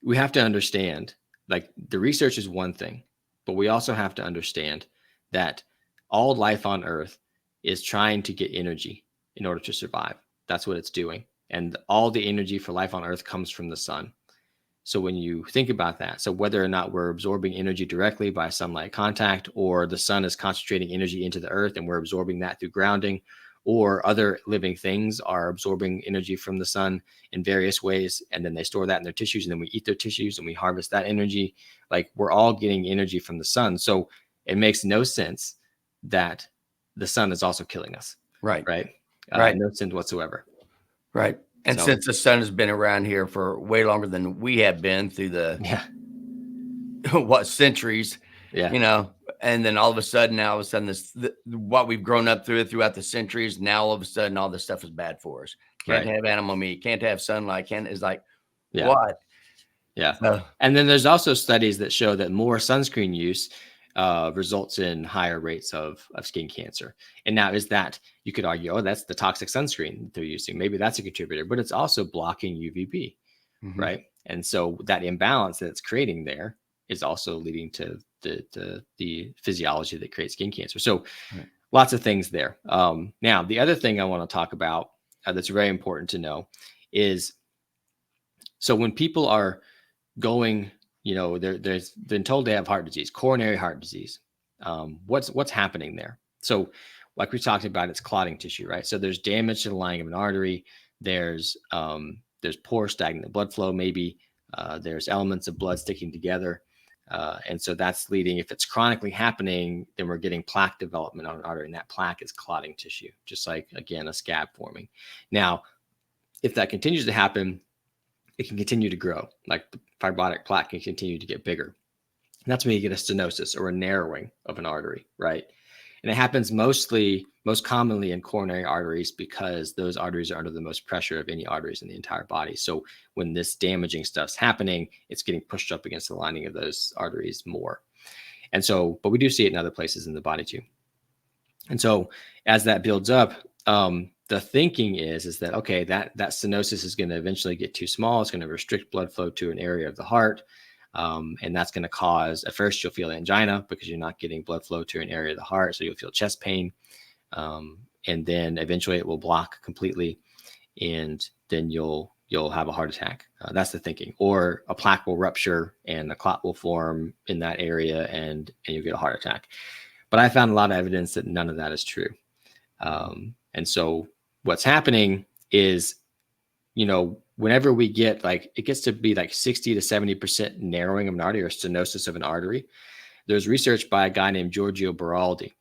we have to understand, like, the research is one thing, but we also have to understand that all life on Earth is trying to get energy in order to survive. That's what it's doing. And all the energy for life on Earth comes from the sun. So when you think about that, so whether or not we're absorbing energy directly by sunlight contact, or the sun is concentrating energy into the earth and we're absorbing that through grounding, or other living things are absorbing energy from the sun in various ways, and then they store that in their tissues, and then we eat their tissues and we harvest that energy. Like, we're all getting energy from the sun. So it makes no sense that the sun is also killing us. Right. No sense whatsoever. Right. And since the sun has been around here for way longer than we have been through the centuries, and then all of a sudden, what we've grown up throughout the centuries, now all of a sudden, all this stuff is bad for us. Can't have animal meat, can't have sunlight, what? Yeah. And then there's also studies that show that more sunscreen use results in higher rates of skin cancer. And now is that, you could argue, oh, that's the toxic sunscreen they're using. Maybe that's a contributor, but it's also blocking UVB, right? And so that imbalance that it's creating there is also leading to the physiology that creates skin cancer. So lots of things there. Now, the other thing I want to talk about that's very important to know is, so when people are going, they've been told they have heart disease, coronary heart disease. What's happening there? So like we talked about, it's clotting tissue, right? So there's damage to the lining of an artery. There's poor stagnant blood flow. Maybe there's elements of blood sticking together. And so that's leading, if it's chronically happening, then we're getting plaque development on an artery, and that plaque is clotting tissue, just like, again, a scab forming. Now, if that continues to happen, it can continue to grow, like the fibrotic plaque can continue to get bigger. And that's when you get a stenosis, or a narrowing of an artery, right? And it happens most commonly in coronary arteries, because those arteries are under the most pressure of any arteries in the entire body. So when this damaging stuff's happening, it's getting pushed up against the lining of those arteries more. And so, but we do see it in other places in the body too. And so as that builds up, the thinking is that, okay, that stenosis is going to eventually get too small. It's going to restrict blood flow to an area of the heart. And that's going to cause, at first you'll feel angina because you're not getting blood flow to an area of the heart. So you'll feel chest pain. And then eventually it will block completely. And then you'll have a heart attack. That's the thinking. Or a plaque will rupture and a clot will form in that area, and you'll get a heart attack. But I found a lot of evidence that none of that is true. And so what's happening is, whenever we get it gets to be like 60 to 70% narrowing of an artery, or stenosis of an artery. There's research by a guy named Giorgio Beraldi,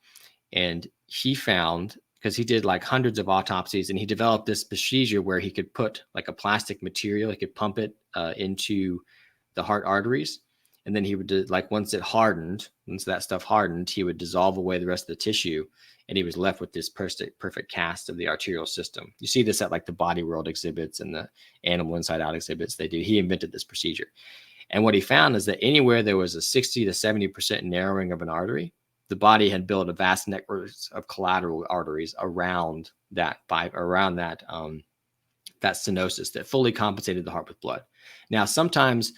and he found, because he did like hundreds of autopsies, and he developed this procedure where he could put like a plastic material, he could pump it into the heart arteries. And then he would do, like, once that stuff hardened, he would dissolve away the rest of the tissue, and he was left with this perfect cast of the arterial system. You see this at like the Body World exhibits and the Animal Inside Out exhibits they do. He invented this procedure. And what he found is that anywhere there was a 60 to 70% narrowing of an artery, the body had built a vast network of collateral arteries around that stenosis that fully compensated the heart with blood. Now, sometimes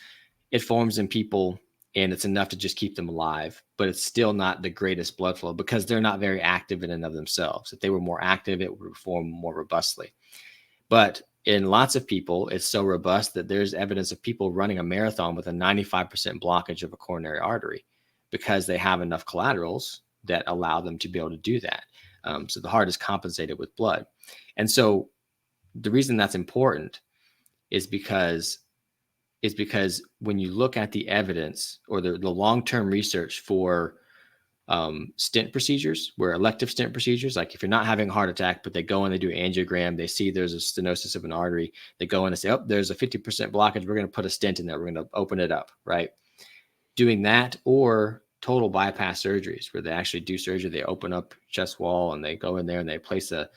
it forms in people and it's enough to just keep them alive, but it's still not the greatest blood flow because they're not very active in and of themselves. If they were more active, it would form more robustly. But in lots of people, it's so robust that there's evidence of people running a marathon with a 95% blockage of a coronary artery because they have enough collaterals that allow them to be able to do that. So the heart is compensated with blood. And so the reason that's important is because when you look at the evidence or the long-term research for stent procedures, where elective stent procedures, like if you're not having a heart attack, but they go and they do an angiogram, they see there's a stenosis of an artery, they go in and say, oh, there's a 50% blockage. We're going to put a stent in there. We're going to open it up, right? Doing that, or total bypass surgeries where they actually do surgery. They open up chest wall and they go in there and they place a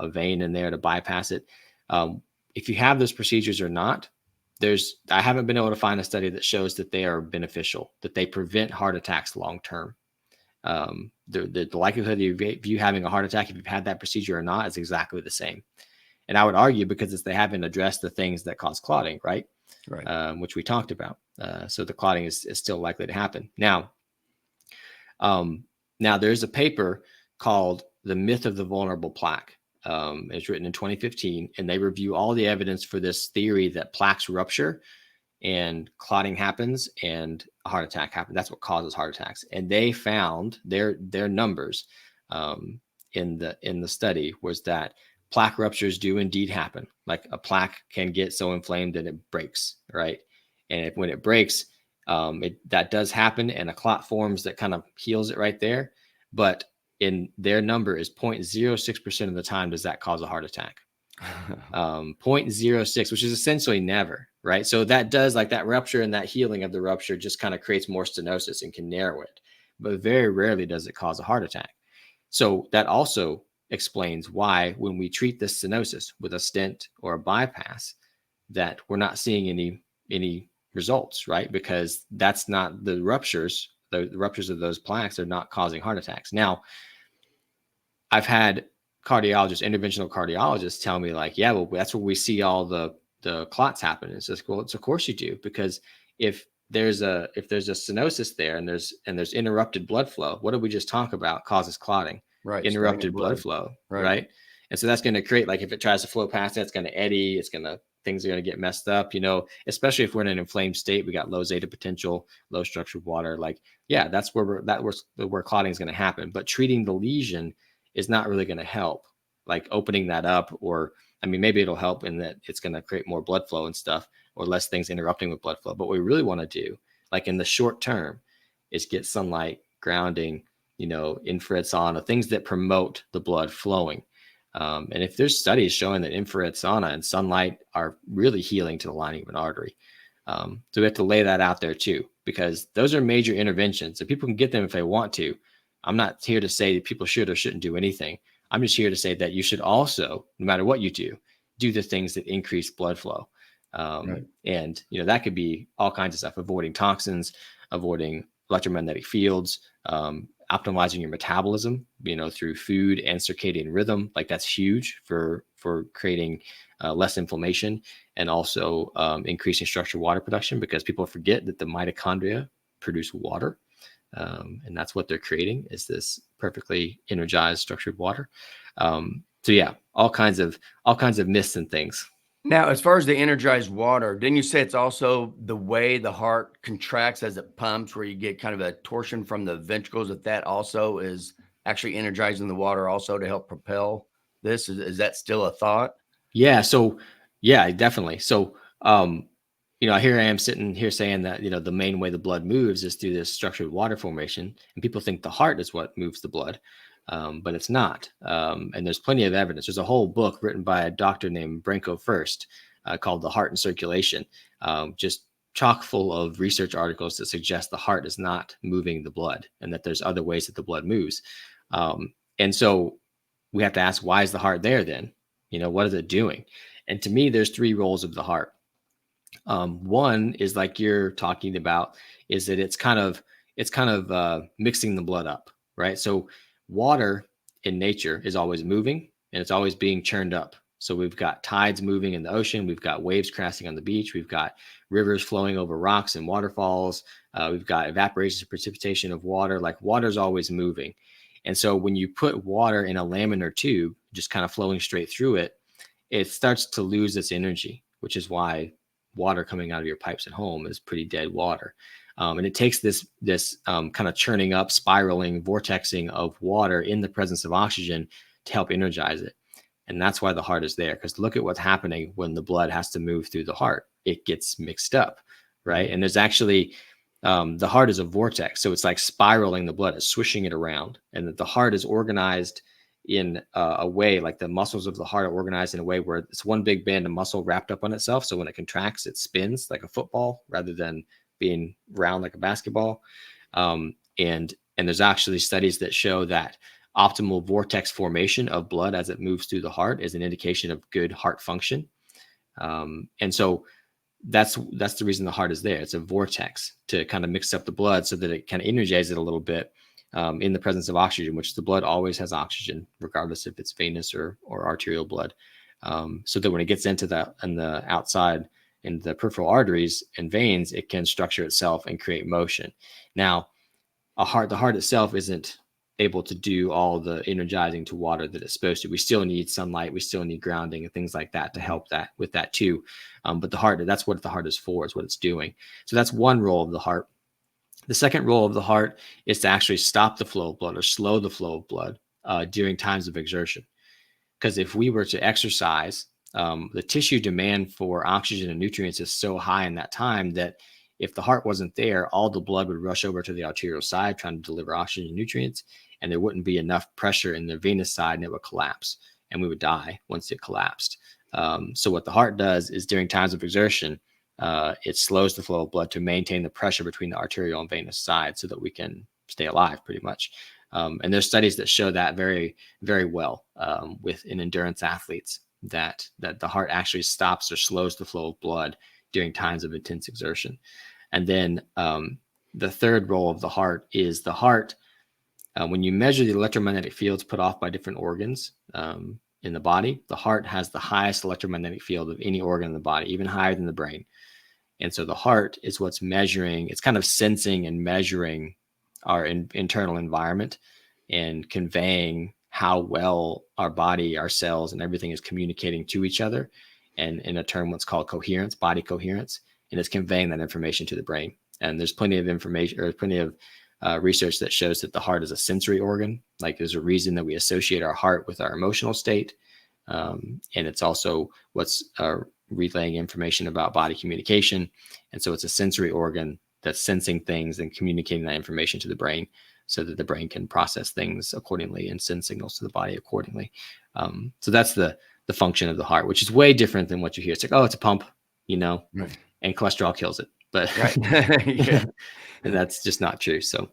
vein in there to bypass it. If you have those procedures or not, I haven't been able to find a study that shows that they are beneficial, that they prevent heart attacks long-term. The likelihood of you having a heart attack, if you've had that procedure or not, is exactly the same. And I would argue because they haven't addressed the things that cause clotting, right? Which we talked about. So the clotting is still likely to happen. Now there's a paper called The Myth of the Vulnerable Plaque. It's written in 2015, and they review all the evidence for this theory that plaques rupture and clotting happens and a heart attack happens. That's what causes heart attacks. And they found their numbers in the study was that plaque ruptures do indeed happen. Like a plaque can get so inflamed that it breaks, right? And when it breaks, that does happen, and a clot forms that kind of heals it right there. But in their number is 0.06% of the time does that cause a heart attack. 0.06, which is essentially never, right? So that does, like, that rupture and that healing of the rupture just kind of creates more stenosis and can narrow it, but very rarely does it cause a heart attack. So that also explains why when we treat this stenosis with a stent or a bypass, that we're not seeing any results, right? Because that's not the ruptures the ruptures of those plaques are not causing heart attacks. Now, I've had cardiologists, interventional cardiologists tell me like, yeah, well, that's where we see all the clots happen. It's just, well, it's of course you do, because if there's a stenosis there and there's interrupted blood flow, what did we just talk about causes clotting? Right. Interrupted blood flow, right? And so that's going to create, like, if it tries to flow past it, it's going to eddy, things are going to get messed up, especially if we're in an inflamed state. We got low zeta potential, low structured water. Like, yeah, that's where clotting is going to happen. But treating the lesion is not really going to help, like opening that up, or, I mean, maybe it'll help in that it's going to create more blood flow and stuff, or less things interrupting with blood flow. But what we really want to do, like in the short term, is get sunlight, grounding, infrared sauna, things that promote the blood flowing. And if there's studies showing that infrared sauna and sunlight are really healing to the lining of an artery. So we have to lay that out there too, because those are major interventions, and people can get them if they want to. I'm not here to say that people should or shouldn't do anything. I'm just here to say that you should also, no matter what you do the things that increase blood flow. And, that could be all kinds of stuff: avoiding toxins, avoiding electromagnetic fields, optimizing your metabolism, through food and circadian rhythm. Like, that's huge for creating less inflammation, and also increasing structured water production, because people forget that the mitochondria produce water. And that's what they're creating, is this perfectly energized structured water. So yeah, all kinds of myths and things. Now, as far as the energized water, didn't you say it's also the way the heart contracts as it pumps, where you get kind of a torsion from the ventricles, that also is actually energizing the water also to help propel this? Is that still a thought? Yeah. So yeah, definitely. So, here I am sitting here saying that, the main way the blood moves is through this structured water formation, and people think the heart is what moves the blood. But it's not. And there's plenty of evidence. There's a whole book written by a doctor named Branko First called The Heart and Circulation, just chock full of research articles that suggest the heart is not moving the blood, and that there's other ways that the blood moves. And so we have to ask, why is the heart there then? What is it doing? And to me, there's three roles of the heart. One is, like you're talking about, is that it's kind of mixing the blood up, right? So water in nature is always moving, and it's always being churned up. So we've got tides moving in the ocean. We've got waves crashing on the beach. We've got rivers flowing over rocks and waterfalls. We've got evaporation and precipitation of water. Like, water's always moving. And so when you put water in a laminar tube, just kind of flowing straight through it, it starts to lose its energy, which is why water coming out of your pipes at home is pretty dead water. And it takes this kind of churning up, spiraling, vortexing of water in the presence of oxygen to help energize it. And that's why the heart is there, because look at what's happening when the blood has to move through the heart. It gets mixed up, right? And there's actually, the heart is a vortex. So it's like spiraling the blood, it's swishing it around. And that the heart is organized in a way, like the muscles of the heart are organized in a way where it's one big band of muscle wrapped up on itself. So when it contracts, it spins like a football rather than being round like a basketball. And there's actually studies that show that optimal vortex formation of blood as it moves through the heart is an indication of good heart function. And so that's the reason the heart is there. It's a vortex to kind of mix up the blood so that it can energize it a little bit in the presence of oxygen, which the blood always has oxygen, regardless if it's venous or arterial blood. So that when it gets into the outside, in the peripheral arteries and veins, it can structure itself and create motion. Now, the heart itself isn't able to do all the energizing to water that it's supposed to. We still need sunlight, we still need grounding and things like that to help that with that too. But the heart, that's what the heart is for, is what it's doing. So that's one role of the heart. The second role of the heart is to actually stop the flow of blood or slow the flow of blood during times of exertion. Because if we were to exercise, the tissue demand for oxygen and nutrients is so high in that time that if the heart wasn't there, all the blood would rush over to the arterial side trying to deliver oxygen and nutrients, and there wouldn't be enough pressure in the venous side, and it would collapse, and we would die once it collapsed. So what the heart does is, during times of exertion, it slows the flow of blood to maintain the pressure between the arterial and venous side so that we can stay alive, pretty much. And there's studies that show that very, very well in endurance athletes, that the heart actually stops or slows the flow of blood during times of intense exertion. And then the third role of the heart is the heart. When you measure the electromagnetic fields put off by different organs in the body, the heart has the highest electromagnetic field of any organ in the body, even higher than the brain. And so the heart is what's measuring, it's kind of sensing and measuring our internal environment and conveying how well our body, our cells, and everything is communicating to each other. And in a term, what's called coherence, body coherence, and it's conveying that information to the brain. And there's plenty of information, or plenty of research that shows that the heart is a sensory organ. Like there's a reason that we associate our heart with our emotional state. And it's also what's relaying information about body communication. And so it's a sensory organ that's sensing things and communicating that information to the brain so that the brain can process things accordingly and send signals to the body accordingly. So that's the function of the heart, which is way different than what you hear. It's like, oh, it's a pump, right. And cholesterol kills it. But right. Yeah. And that's just not true. So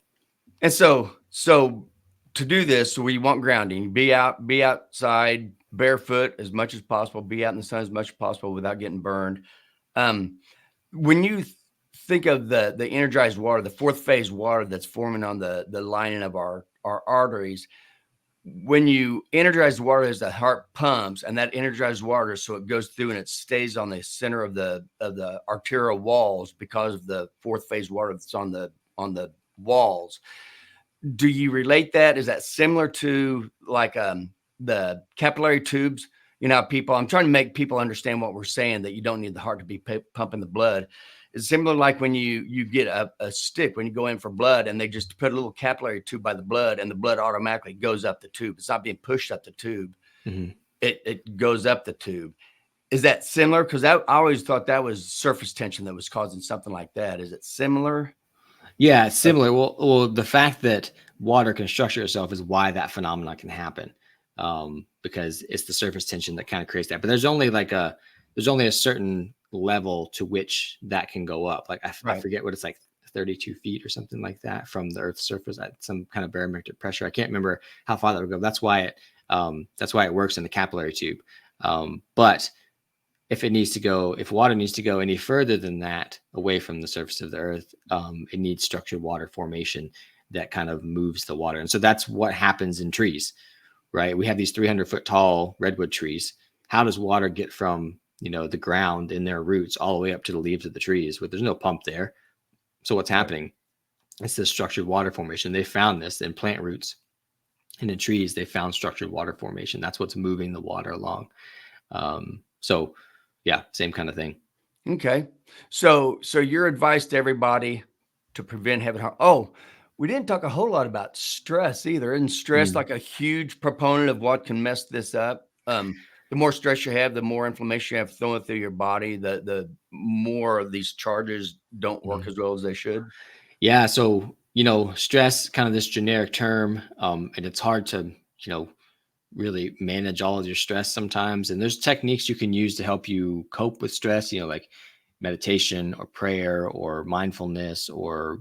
to do this, we want grounding, be outside barefoot as much as possible, be out in the sun as much as possible without getting burned. When you think of the energized water, the fourth phase water that's forming on the lining of our arteries, when you energize the water as the heart pumps, and that energized water, so it goes through and it stays on the center of the arterial walls because of the fourth phase water that's on the walls. Do you relate that? Is that similar to like the capillary tubes? I'm trying to make people understand what we're saying, that you don't need the heart to be pumping the blood. It's similar like when you get a stick, when you go in for blood and they just put a little capillary tube by the blood and the blood automatically goes up the tube. It's not being pushed up the tube. Mm-hmm. It goes up the tube. Is that similar? Because I always thought that was surface tension that was causing something like that. Is it similar? Yeah, it's similar. Well, the fact that water can structure itself is why that phenomenon can happen, because it's the surface tension that kind of creates that. But there's only a certain level to which that can go up. Like I forget what it's like, 32 feet or something like that from the Earth's surface at some kind of barometric pressure. I can't remember how far that would go. That's why it works in the capillary tube. But if water needs to go any further than that away from the surface of the Earth, it needs structured water formation that kind of moves the water. And so that's what happens in trees, right? We have these 300-foot tall redwood trees. How does water get from the ground in their roots all the way up to the leaves of the trees? But there's no pump there. So what's happening? It's this structured water formation. They found this in plant roots and in trees. They found structured water formation. That's what's moving the water along. So yeah, same kind of thing. Okay. So your advice to everybody to prevent having heart. Oh, we didn't talk a whole lot about stress either. Isn't stress like a huge proponent of what can mess this up? The more stress you have, the more inflammation you have flowing through your body, the more of these charges don't work as well as they should. Yeah. So, stress, kind of this generic term, and it's hard to, really manage all of your stress sometimes. And there's techniques you can use to help you cope with stress, like meditation or prayer or mindfulness or,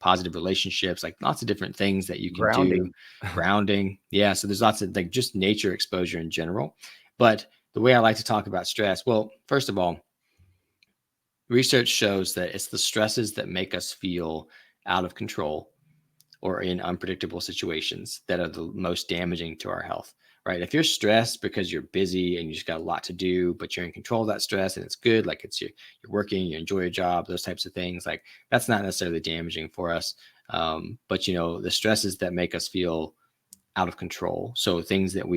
positive relationships, like lots of different things that you can do. Grounding. Yeah. So there's lots of like just nature exposure in general. But the way I like to talk about stress, well, first of all, research shows that it's the stresses that make us feel out of control or in unpredictable situations that are the most damaging to our health, right? If you're stressed because you're busy and you just got a lot to do, but you're in control of that stress and it's good, like you're working, you enjoy your job, those types of things, like that's not necessarily damaging for us. But the stresses that make us feel out of control. So things that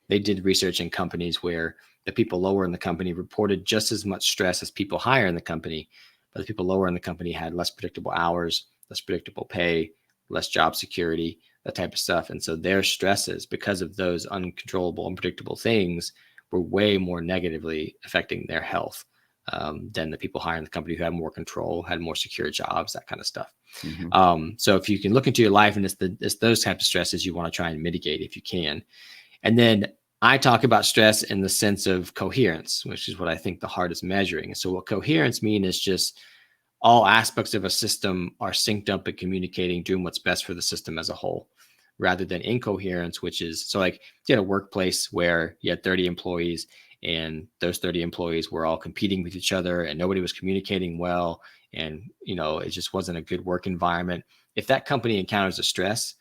they did research in companies where the people lower in the company reported just as much stress as people higher in the company, but the people lower in the company had less predictable hours, less predictable pay, less job security, that type of stuff. And so their stresses, because of those uncontrollable, unpredictable things, were way more negatively affecting their health than the people higher in the company who had more control, had more secure jobs, that kind of stuff. Mm-hmm. So if you can look into your life and it's those types of stresses you want to try and mitigate if you can. And then I talk about stress in the sense of coherence, which is what I think the heart is measuring. So what coherence means is just all aspects of a system are synced up and communicating, doing what's best for the system as a whole, rather than incoherence, which is, so like you had a workplace where you had 30 employees and those 30 employees were all competing with each other and nobody was communicating well. and, it just wasn't a good work environment. If that company encounters a stress,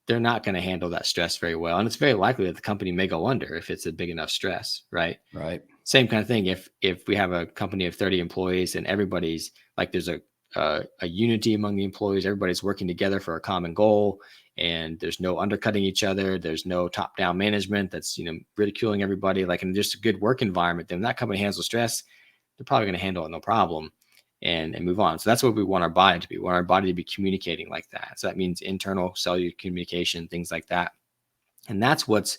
they're not going to handle that stress very well. And it's very likely that the company may go under if it's a big enough stress, right? Right. Same kind of thing. If we have a company of 30 employees and everybody's like, there's a unity among the employees, everybody's working together for a common goal, and there's no undercutting each other, there's no top-down management that's ridiculing everybody, like, in just a good work environment, then that company handles stress, they're probably going to handle it no problem and move on. So that's what we want our body to be. We want our body to be communicating like that. So that means internal cellular communication, things like that. And that's what's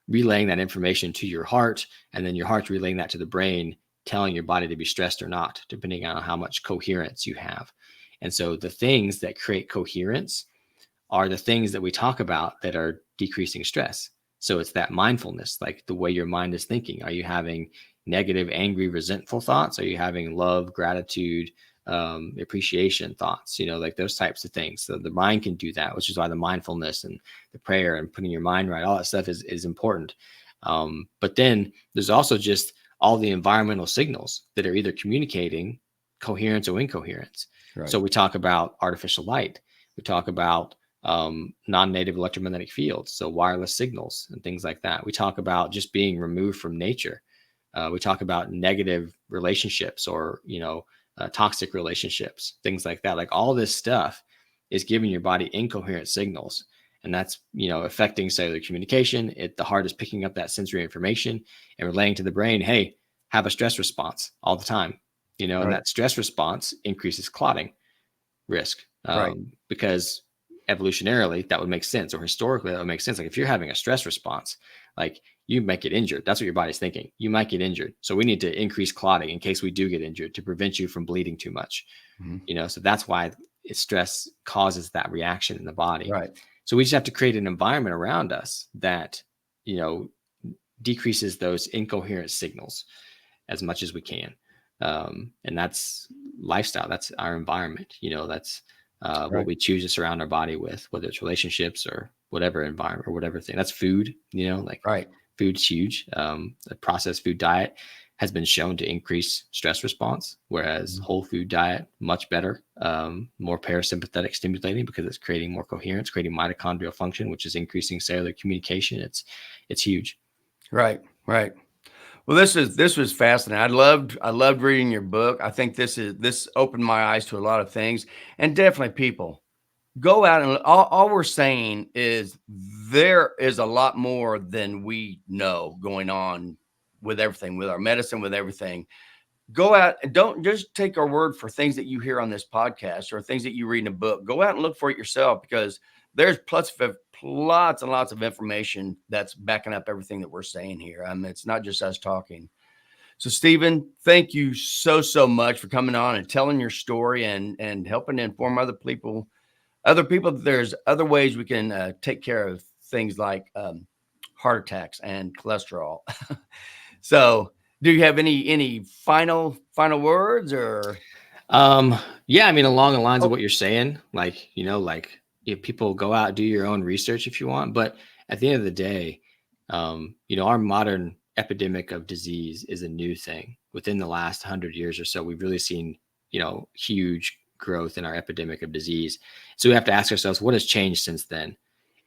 relaying that information to your heart, and then your heart's relaying that to the brain, telling your body to be stressed or not, depending on how much coherence you have. And so the things that create coherence are the things that we talk about that are decreasing stress. So it's that mindfulness, like the way your mind is thinking. Are you having negative, angry, resentful thoughts? Are you having love, gratitude, appreciation thoughts, like those types of things? So the mind can do that, which is why the mindfulness and the prayer and putting your mind right, all that stuff is important. But then there's also just all the environmental signals that are either communicating coherence or incoherence. Right. So we talk about artificial light. We talk about non-native electromagnetic fields, so wireless signals and things like that. We talk about just being removed from nature. We talk about negative relationships or, toxic relationships, things like that. Like, all this stuff is giving your body incoherent signals. And that's, affecting cellular communication. The heart is picking up that sensory information and relaying to the brain, hey, have a stress response all the time, right. And that stress response increases clotting risk, right. Because evolutionarily that would make sense, or historically that would make sense. Like, if you're having a stress response, like, you might get injured. That's what your body's thinking. You might get injured. So we need to increase clotting in case we do get injured, to prevent you from bleeding too much. Mm-hmm. So that's why stress causes that reaction in the body. Right. So we just have to create an environment around us that, decreases those incoherent signals as much as we can. And that's lifestyle. That's our environment. That's right. What we choose to surround our body with, whether it's relationships or whatever environment or whatever thing. That's food, right. Food's huge. A processed food diet has been shown to increase stress response, whereas whole food diet, much better, more parasympathetic stimulating, because it's creating more coherence, creating mitochondrial function, which is increasing cellular communication. It's huge. Right. Right. Well, this was fascinating. I loved reading your book. I think this opened my eyes to a lot of things, and definitely people go out, and all we're saying is there is a lot more than we know going on with everything, with our medicine, with everything. Go out and don't just take our word for things that you hear on this podcast or things that you read in a book. Go out and look for it yourself, because there's lots and lots of information that's backing up everything that we're saying here. I mean, it's not just us talking. So, Stephen, thank you so much for coming on and telling your story and helping to inform other people that there's other ways we can take care of things like heart attacks and cholesterol. So, do you have any final words, or? Yeah, I mean, along the lines of what you're saying, like, if people go out, do your own research if you want, but at the end of the day, our modern epidemic of disease is a new thing. Within the last 100 years or so, we've really seen, huge growth in our epidemic of disease. So we have to ask ourselves, what has changed since then?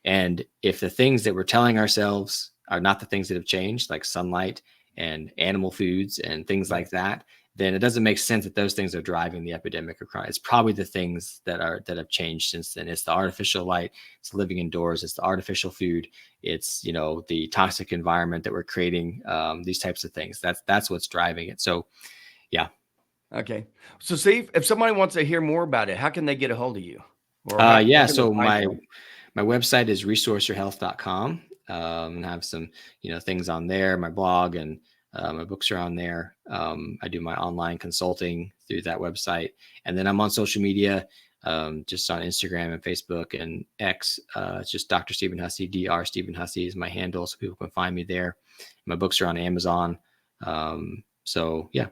And if the things that we're telling ourselves are not the things that have changed, like sunlight and animal foods and things like that, then it doesn't make sense that those things are driving the epidemic of crime. It's probably the things that have changed since then. It's the artificial light, it's living indoors, it's the artificial food, it's the toxic environment that we're creating, these types of things. That's what's driving it. So, yeah. Okay. So, Steve, if somebody wants to hear more about it, how can they get a hold of you? So my website is resourceyourhealth.com, and I have some things on there. My blog and my books are on there. I do my online consulting through that website. And then I'm on social media, just on Instagram and Facebook and X. It's just Dr. Stephen Hussey, Dr. Stephen Hussey is my handle, so people can find me there. My books are on Amazon. So, yeah.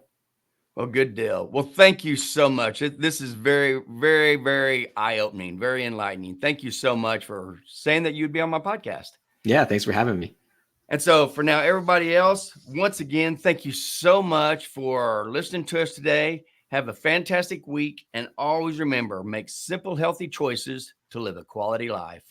Well, good deal. Well, thank you so much. This is very, very, very eye-opening, very enlightening. Thank you so much for saying that you'd be on my podcast. Yeah, thanks for having me. And so for now, everybody else, once again, thank you so much for listening to us today. Have a fantastic week. And always remember, make simple, healthy choices to live a quality life.